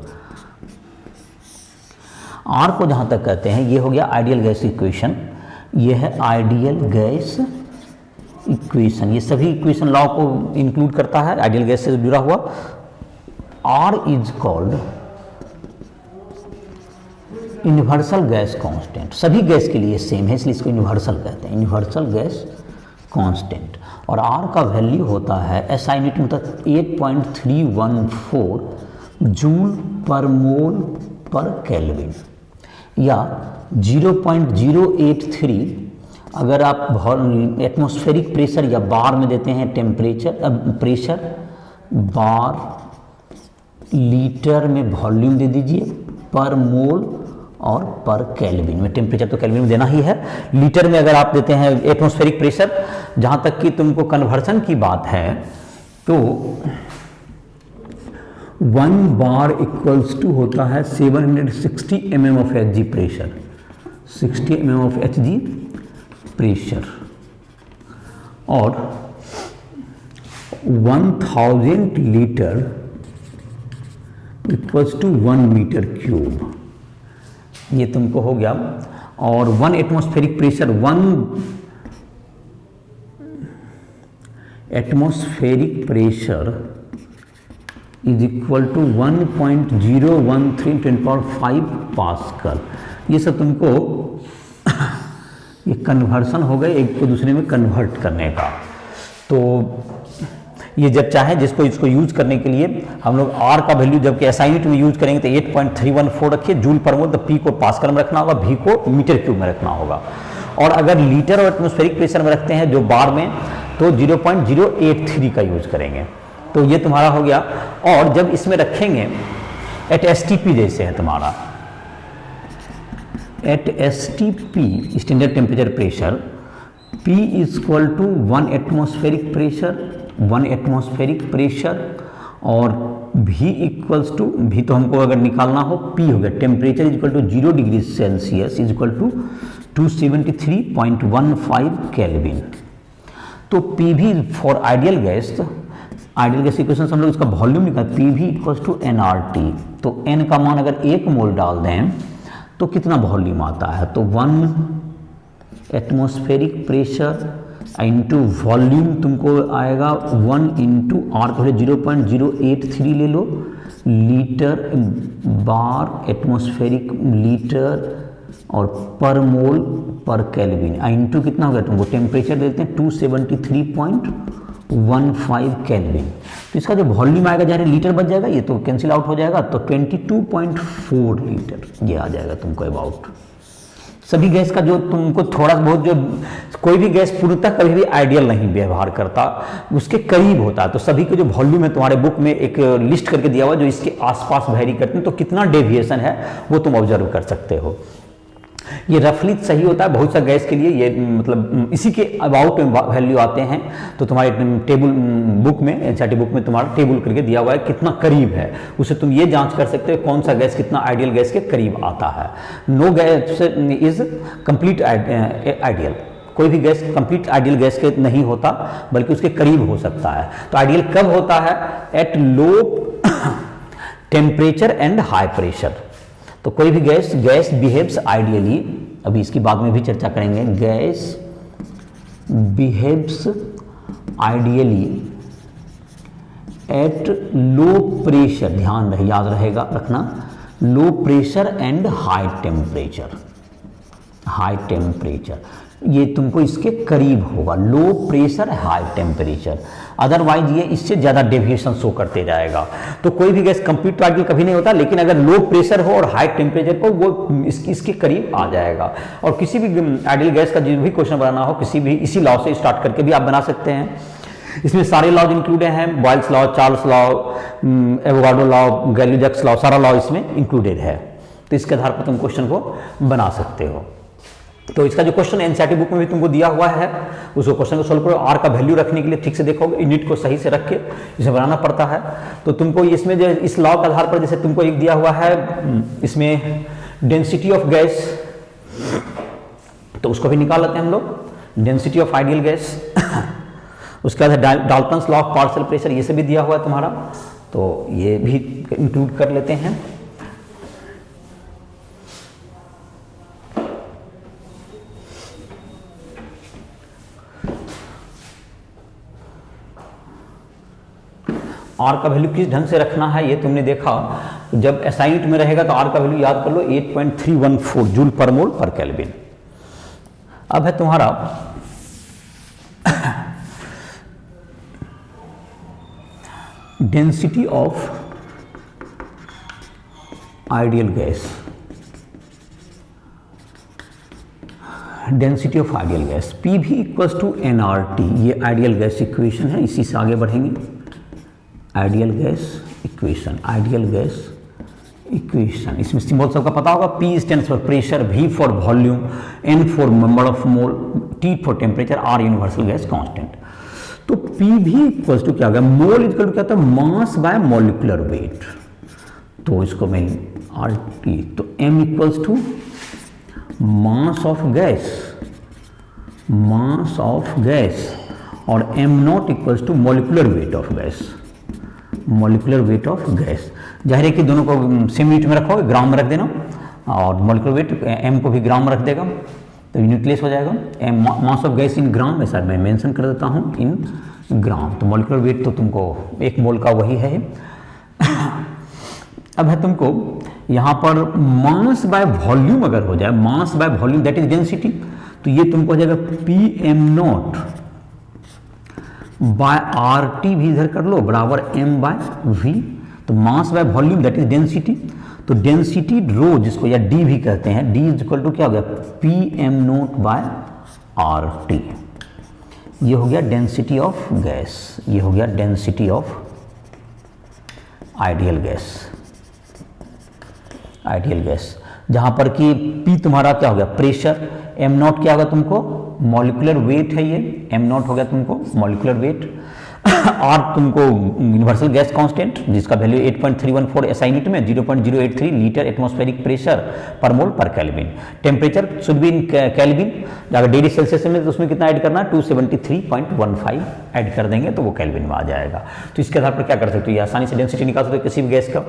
r को जहाँ तक कहते हैं, ये हो गया आइडियल गैस इक्वेशन, ये है आइडियल गैस इक्वेशन, ये सभी इक्वेशन लॉ को इंक्लूड करता है, आइडियल गैस से जुड़ा हुआ। r is called universal gas constant, सभी गैस के लिए सेम है इसलिए इसको यूनिवर्सल कहते हैं, यूनिवर्सल गैस कांस्टेंट। और R का वैल्यू होता है SI यूनिट में, मतलब 8.314 जूल पर मोल पर केल्विन, या 0.083 अगर आप एटमॉस्फेरिक प्रेशर या बार में देते हैं, टेम्परेचर प्रेशर बार लीटर में वॉल्यूम दे दीजिए, पर मोल और पर केल्विन में, टेम्परेचर तो केल्विन में देना ही है, लीटर में अगर आप देते हैं एटमॉस्फेरिक प्रेशर, जहाँ तक कि तुमको कन्वर्सन की बात है तो 1 बार इक्वल्स टू होता है 760 mm of Hg pressure, 60 mm of Hg pressure. और 1000 litre equals to 1 metre cube, ये तुमको हो गया। और 1 atmospheric pressure, 1 atmospheric pressure is equal to 1.013 10⁵ pascal. ये सब तुमको ये कन्वर्सन हो गए एक को दूसरे में कन्वर्ट करने का। तो ये जब चाहे जिसको इसको यूज करने के लिए हम लोग आर का वैल्यू जबकि एसआई यूनिट में यूज करेंगे तो 8.314 रखिए जूल पर मोल, तो पी को पास्कल में रखना होगा, भी को मीटर क्यूब में रखना होगा। और अगर लीटर और एटमॉस्फेरिक प्रेशर में रखते हैं जो बार में, तो 0.083 का यूज करेंगे। तो ये तुम्हारा हो गया। और जब इसमें रखेंगे एट एसटीपी जैसे है तुम्हारा, at STP standard temperature pressure, P is equal to 1 atmospheric pressure, 1 atmospheric pressure, और V इक्वल्स टू, भी तो हमको अगर निकालना हो P हो गया temperature is equal to 0 degree Celsius is equal to 273.15 kelvin. तो P भी फॉर आइडियल गैस, तो आइडियल गैस इक्वेशन हम लोग इसका वॉल्यूम निकाल, P भी इक्वल्स टू nRT। तो N का मान अगर 1 मोल डाल दें तो कितना वॉल्यूम आता है, तो 1 एटमॉस्फेरिक प्रेशर इंटू वॉल्यूम तुमको आएगा 1 इंटू आर को 0.083 ले लो लीटर बार एटमॉस्फेरिक लीटर और पर मोल पर केल्विन, इंटू कितना होगा तुमको टेम्परेचर देते हैं 273.15 केल्विन। तो इसका जो वॉल्यूम आएगा जहाँ लीटर बच जाएगा ये तो कैंसिल आउट हो जाएगा, तो 22.4 लीटर ये आ जाएगा तुमको अबाउट। सभी गैस का जो तुमको थोड़ा बहुत, जो कोई भी गैस पूर्णतः कभी भी आइडियल नहीं व्यवहार करता, उसके करीब होता है। तो सभी के जो वॉल्यूम है तुम्हारे बुक में एक लिस्ट करके दिया हुआ जो इसके आसपास वेरी करते हैं, तो कितना डेविएशन है वो तुम ऑब्जर्व कर सकते हो। ये रफली सही होता है बहुत सा गैस के लिए, ये मतलब इसी के अबाउट वैल्यू आते हैं। तो तुम्हारे टेबल बुक में, एनसीईआरटी बुक में तुम्हारा टेबल करके दिया हुआ है कितना करीब है, उससे तुम ये जांच कर सकते हो कौन सा गैस कितना आइडियल गैस के करीब आता है। No gas is complete ideal, कोई भी गैस कंप्लीट आइडियल गैस के नहीं होता बल्कि उसके करीब हो सकता है। तो आइडियल कब होता है, at low temperature and high pressure. तो कोई भी गैस बिहेव्स आइडियली, अभी इसकी बाद में भी चर्चा करेंगे, gas behaves ideally at low pressure, ध्यान रहे याद रहेगा रखना, low pressure and high temperature. High temperature ये तुमको इसके करीब होगा, low pressure high temperature, otherwise ये इससे ज़्यादा डेविएशन शो करते जाएगा। तो कोई भी गैस कंप्लीट आइडियल कभी नहीं होता, लेकिन अगर लो प्रेशर हो और हाई टेम्परेचर हो वो इसके करीब आ जाएगा। और किसी भी आइडियल गैस का जो भी क्वेश्चन बनाना हो किसी भी इसी लॉ से स्टार्ट करके भी आप बना सकते हैं। इसमें सारे लॉज इंक्लूडेड हैं, Boyle's law, Charles law, Avogadro law, Galileo law, सारा लॉ इसमें इंक्लूडेड है। तो इसके आधार पर तुम क्वेश्चन को बना सकते हो। तो इसका जो क्वेश्चन एनसीईआरटी बुक में भी तुमको दिया हुआ है उसको क्वेश्चन को सोल्व करो। आर का वैल्यू रखने के लिए ठीक से देखोगे, यूनिट को सही से रख के इसे बनाना पड़ता है। तो तुमको इसमें जो इस लॉ के आधार पर जैसे तुमको एक दिया हुआ है इसमें डेंसिटी ऑफ गैस, तो उसको भी निकाल लेते हैं हम लोग, डेंसिटी ऑफ आइडियल गैस। उसके बाद Dalton's law of partial pressure, ये से भी दिया हुआ है तुम्हारा, तो ये भी इंक्लूड कर लेते हैं। आर का वैल्यू किस ढंग से रखना है ये तुमने देखा, जब एसआई यूनिट में रहेगा तो आर का वैल्यू याद कर लो 8.314 जूल पर मोल पर केल्विन। अब है तुम्हारा density of ideal gas, density of ideal gas P भी इक्वल्स टू nRT, ये आइडियल गैस इक्वेशन है, इसी से आगे बढ़ेंगे। Ideal gas equation, ideal gas equation, इसमें सिंबल सबका पता होगा, P stands for pressure, V for volume, N for number of mole, T for temperature, R universal gas constant. तो P भी इक्वल्स टू क्या होगा, मोल इक्वल टू क्या होता है, मास बाय मॉलिक्यूलर वेट। तो इसको मैं RT, तो M equals to mass of gas, mass of gas, और M not equals to molecular weight of gas, molecular weight of gas. जाहिर है कि दोनों को सेम यूनिट में रखोगे, ग्राम में रख देना, और मॉलिकुलर वेट एम को भी ग्राम में रख देगा तो यूनिटलेस हो जाएगा। M mass of gas in gram, ऐसा मैं मेंशन कर देता हूँ इन ग्राम। तो मॉलिकुलर वेट तो तुमको 1 मोल का वही है। अब है तुमको यहाँ पर मास बाय वॉल्यूम अगर हो जाए, mass by volume that is density, तो ये तुमको हो जाएगा P M nought by R T भी इधर कर लो बराबर एम बाय वी। तो mass by volume that is density, तो डेंसिटी रो जिसको या डी भी कहते हैं, डी इज इक्वल टू क्या हो गया P M nought by R T. ये हो गया डेंसिटी ऑफ गैस, ये हो गया density of ideal gas, ideal gas, जहां पर कि P तुम्हारा क्या हो गया प्रेशर, एम नॉट क्या होगा तुमको मॉलिकुलर वेट है, ये एम नॉट हो गया तुमको मॉलिकुलर वेट, और तुमको यूनिवर्सल गैस कांस्टेंट जिसका वैल्यू 8.314 एसआई यूनिट में 0.083 लीटर एटमॉस्फेरिक प्रेशर पर मोल पर Kelvin. Temperature should be in Kelvin, अगर डिग्री सेल्सियस में तो उसमें कितना ऐड करना है 273.15 ऐड कर देंगे तो वो केल्विन में आ जाएगा। तो इसके आधार पर क्या कर सकते हो, ये आसानी से डेंसिटी निकाल सकते हो किसी भी गैस का,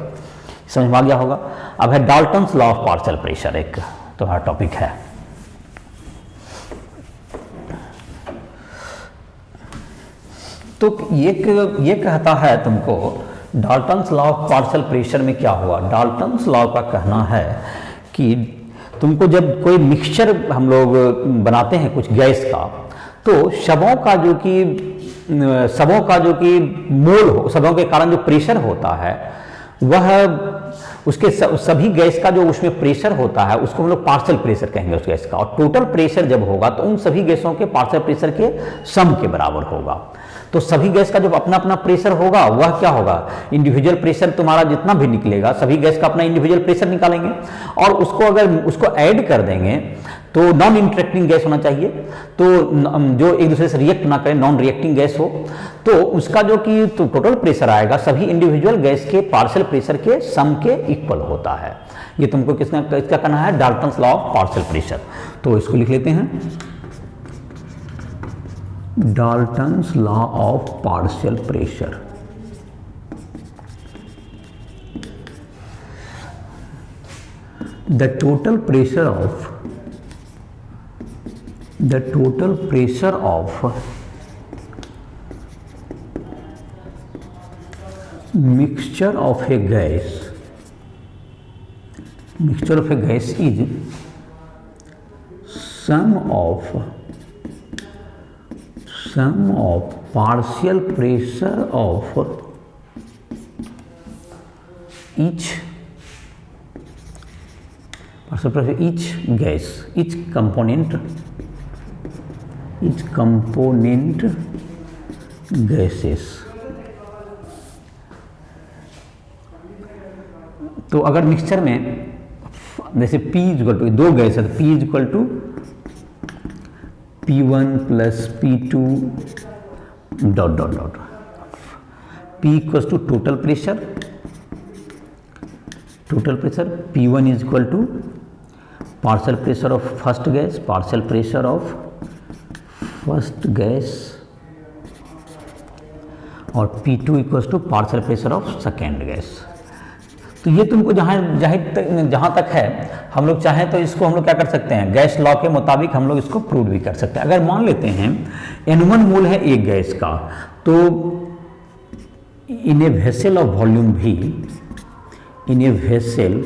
समझ में आ गया होगा। अब है Dalton's law of partial pressure, एक तुम्हारा टॉपिक है। तो ये कहता है तुमको Dalton's law of partial pressure में क्या हुआ। डाल्टन्स लॉ का कहना है कि तुमको जब कोई मिक्सचर हम लोग बनाते हैं कुछ गैस का, तो शवों का जो कि मोल हो, शवों के कारण जो प्रेशर होता है वह उसके सभी गैस का जो उसमें प्रेशर होता है उसको हम लोग पार्शियल प्रेशर कहेंगे उस गैस का, और टोटल प्रेशर जब होगा तो उन सभी गैसों के पार्शियल प्रेशर के सम के बराबर होगा। तो सभी गैस का जब अपना अपना प्रेशर होगा वह क्या होगा, इंडिविजुअल प्रेशर तुम्हारा जितना भी निकलेगा सभी गैस का अपना इंडिविजुअल प्रेशर निकालेंगे, और उसको अगर उसको ऐड कर देंगे तो नॉन इंटरेक्टिंग गैस होना चाहिए, तो जो एक दूसरे से रिएक्ट ना करे, नॉन रिएक्टिंग गैस हो, तो उसका जो कि तो टोटल प्रेशर आएगा सभी इंडिविजुअल गैस के पार्शियल प्रेशर के सम के इक्वल होता है। ये तुमको इसका कहना है Dalton's law of partial pressure. तो इसको लिख लेते हैं Dalton's law of partial pressure. The total pressure of mixture of a gas is sum of partial pressure of each gas, each component gases। तो अगर मिक्सचर में जैसे P इक्वल टू दो गैस है तो P equal to P1 plus P2 dot dot dot, P equal to total pressure P1 is equal to partial pressure of first gas, partial pressure of first gas, और P2 equal to partial pressure of second gas. तो ये तुमको जहाँ तक है हम लोग चाहें तो इसको हम लोग क्या कर सकते हैं, गैस लॉ के मुताबिक हम लोग इसको प्रूव भी कर सकते हैं। अगर मान लेते हैं N1 मोल है एक गैस का, तो इन ए वेसल ऑफ वॉल्यूम भी, इन ए वेसल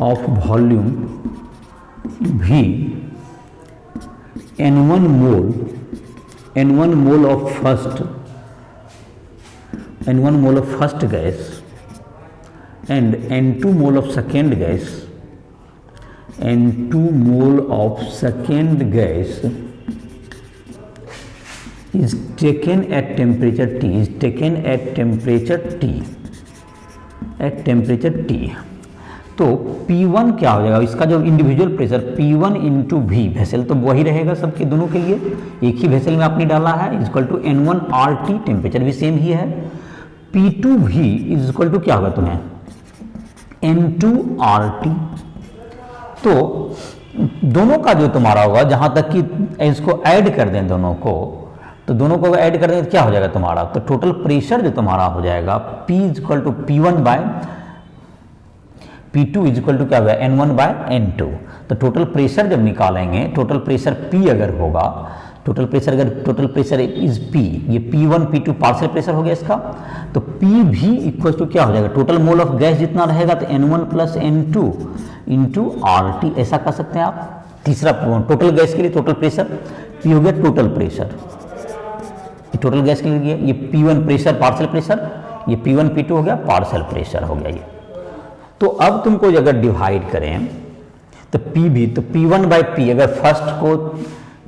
ऑफ वॉल्यूम भी N1 mole of first gas and N2 mole of second gas, N2 mole of second gas is taken at temperature T, at temperature T। तो P1 क्या हो जाएगा, इसका जो individual pressure P1 into V, vessel तो वही रहेगा सबके दोनों के लिए, एक ही वेसल में आपने डाला है, equal to N1 RT, temperature भी सेम ही है। P2V इज इक्वल टू क्या होगा तुम्हें N2 RT। तो दोनों का जो तुम्हारा होगा, जहां तक कि इसको ऐड कर दें दोनों को, तो दोनों को ऐड कर देंगे तो क्या हो जाएगा तुम्हारा, तो टोटल प्रेशर जो तुम्हारा हो जाएगा P equal to P1 by P2 equal to क्या होगा N1 बाय N2। तो टोटल प्रेशर जब निकालेंगे, टोटल प्रेशर P अगर होगा, टोटल प्रेशर इज P, ये P1 P2 पार्शियल प्रेशर हो गया इसका, तो P भी इक्वल टू क्या हो जाएगा, टोटल मोल ऑफ गैस जितना रहेगा तो N1 plus N2 into RT, ऐसा कर सकते हैं आप। तीसरा टोटल गैस के लिए टोटल प्रेशर P हो गया टोटल प्रेशर, टोटल गैस के लिए ये P1 प्रेशर पार्शियल प्रेशर, ये P1 P2 हो गया पार्शियल प्रेशर हो गया ये। तो अब तुमको अगर डिवाइड करें तो P भी, तो P1 बाई P अगर फर्स्ट को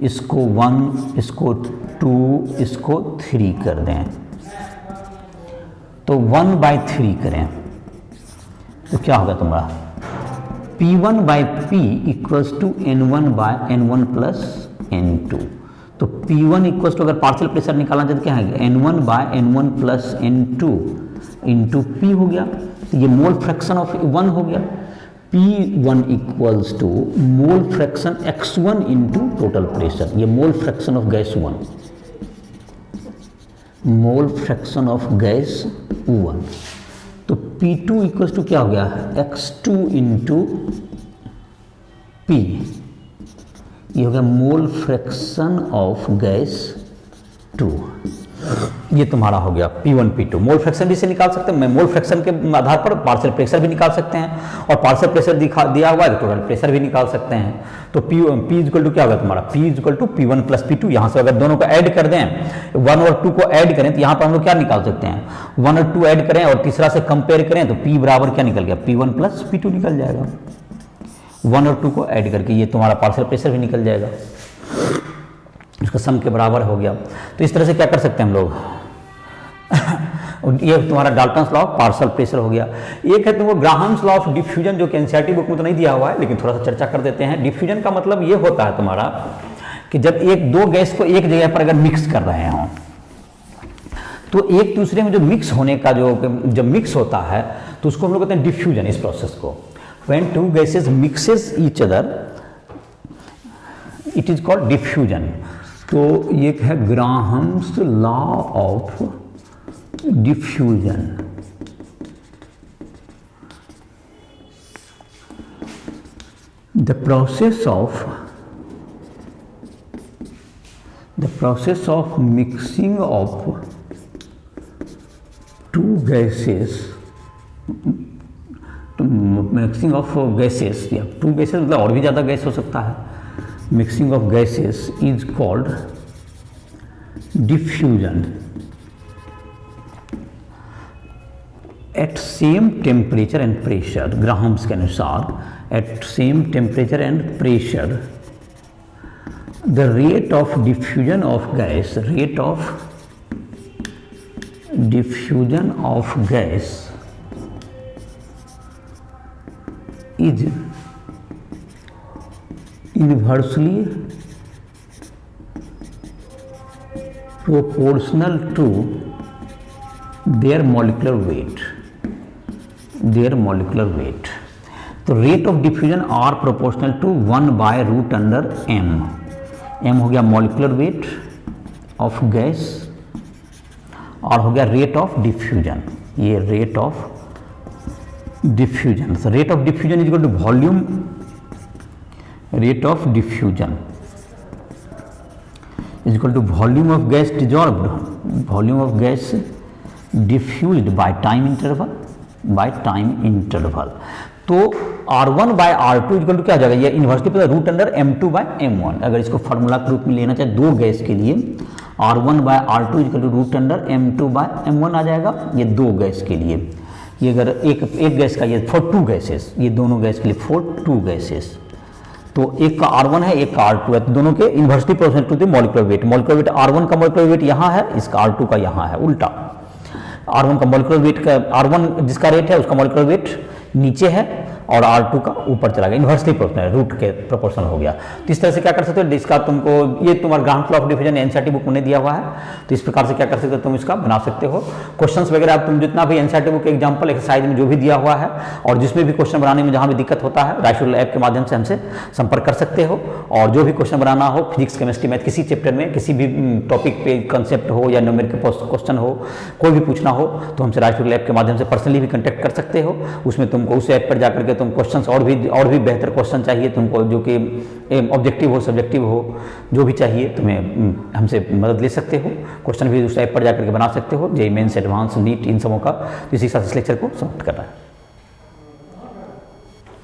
इसको 1, इसको 2, इसको 3 कर दें, तो 1 बाई 3 करें तो क्या होगा तुम्हारा P1 by P equals to N1 by N1 plus N2। तो P1 इक्वल्स टू अगर पार्शियल प्रेशर निकालना चाहते क्या है N1 by N1 plus N2 into P हो गया, तो ये मोल फ्रैक्शन ऑफ 1 हो गया। P1 equals to mole fraction x1 into total pressure, ये mole fraction of gas 1, mole fraction of gas 1। तो P2 इक्वल्स टू क्या हो गया x2 इंटू P, ये हो गया मोल फ्रैक्शन ऑफ गैस 2। ये तुम्हारा हो गया P1 P2। मोल फ्रैक्शन भी से निकाल सकते हैं, मैं मोल फ्रैक्शन के आधार पर पार्शियल प्रेशर भी निकाल सकते हैं, और पार्शियल प्रेशर दिया हुआ है तो टोटल प्रेशर भी निकाल सकते हैं। तो P इक्वल टू क्या होगा तुम्हारा P equal to P1 plus P2, यहाँ से अगर दोनों को ऐड कर दें 1 और 2 को ऐड करें तो यहाँ पर हम लोग क्या निकाल सकते हैं 1 और 2 ऐड करें और तीसरा से कंपेयर करें तो P बराबर क्या निकल गया P1 प्लस P2 निकल जाएगा। 1 और 2 को ऐड करके ये तुम्हारा पार्शियल प्रेशर भी निकल जाएगा, उसका सम के बराबर हो गया। तो इस तरह से क्या कर सकते हैं हम लोग ये तुम्हारा Dalton's law of partial pressure हो गया। एक है तुमको ग्राहम्स लॉ ऑफ डिफ्यूजन, जो कि एनसीईआरटी बुक में तो नहीं दिया हुआ है लेकिन थोड़ा सा चर्चा कर देते हैं। डिफ्यूजन का मतलब ये होता है तुम्हारा कि जब दो गैस को एक जगह पर अगर मिक्स कर रहे हों तो एक दूसरे में जो मिक्स होने का जब मिक्स होता है तो उसको हम लोग कहते हैं डिफ्यूजन। इस प्रोसेस को when two gases mixes each other it is called diffusion. तो ये है Graham's law of diffusion. The process of mixing of two gases, mixing of gases या टू गैसेस मतलब और भी ज़्यादा गैस हो सकता है, mixing of gases is called diffusion. At same temperature and pressure, Graham's के अनुसार at same temperature and pressure the rate of diffusion of gas is inversely proportional to their molecular weight। तो rate of diffusion are proportional to 1/√m। m हो गया molecular weight of gas और हो गया rate of diffusion, ये rate of diffusion. so rate of diffusion is equal to volume, rate of diffusion is equal to volume of gas dissolved, volume of gas diffused by time interval. तो R1 by R2 equal to क्या हो जाएगा, ये inversely पता root under M2 by M1। अगर इसको formula के रूप में लेना चाहे दो गैस के लिए R1 by R2 equal to root under M2 by M1 आ जाएगा, ये दो गैस के लिए। ये अगर एक गैस का ये फॉर टू गैसेस, ये दोनों गैस के लिए फॉर टू गैसेस, तो एक का R1 है एक का R2 है, तो दोनों के inversely proportional to the molecular weight. Molecular weight R1 का मॉलिक्यूलर वेट यहाँ है, इसका R2 का यहाँ है, उल्टा। R1 का मॉलिक्यूलर वेट का R1 जिसका रेट है उसका मॉलिक्यूलर वेट नीचे है और R2 का ऊपर चला गया, इन्वर्सली प्रोपोर्शनल, रूट के प्रोपोर्शनल हो गया। तो इस तरह से क्या कर सकते हो, इसका तुमको ये तुम्हारा ground law of division NCERT book में दिया हुआ है, तो इस प्रकार से क्या कर सकते हो, तुम इसका बना सकते हो। क्वेश्चंस वगैरह तुम जितना भी एनसीईआरटी बुक एग्जांपल एक्सरसाइज में जो भी दिया हुआ है और जिसमें भी क्वेश्चन बनाने में जहां भी दिक्कत होता है, राइट ऐप के माध्यम से हमसे संपर्क कर सकते हो। और जो भी क्वेश्चन बनाना हो, फिजिक्स, केमिस्ट्री, मैथ, किसी चैप्टर में किसी भी टॉपिक पे कंसेप्ट हो या न्यूमेरिकल क्वेश्चन हो, कोई भी पूछना हो तो हमसे राइट ऐप के माध्यम से पर्सनली भी कॉन्टैक्ट कर सकते हो। उसमें तुमको उस ऐप पर जाकर के तुम क्वेश्चंस और भी बेहतर क्वेश्चन चाहिए तुमको, जो कि ऑब्जेक्टिव हो, सब्जेक्टिव हो, जो भी चाहिए तुम्हें हमसे मदद ले सकते हो। क्वेश्चन भी उस ऐप पर जाकर के बना सकते हो। जेईई मेंस, एडवांस, नीट, इन सबों का इसी के साथ इस लेक्चर को समाप्त करना है।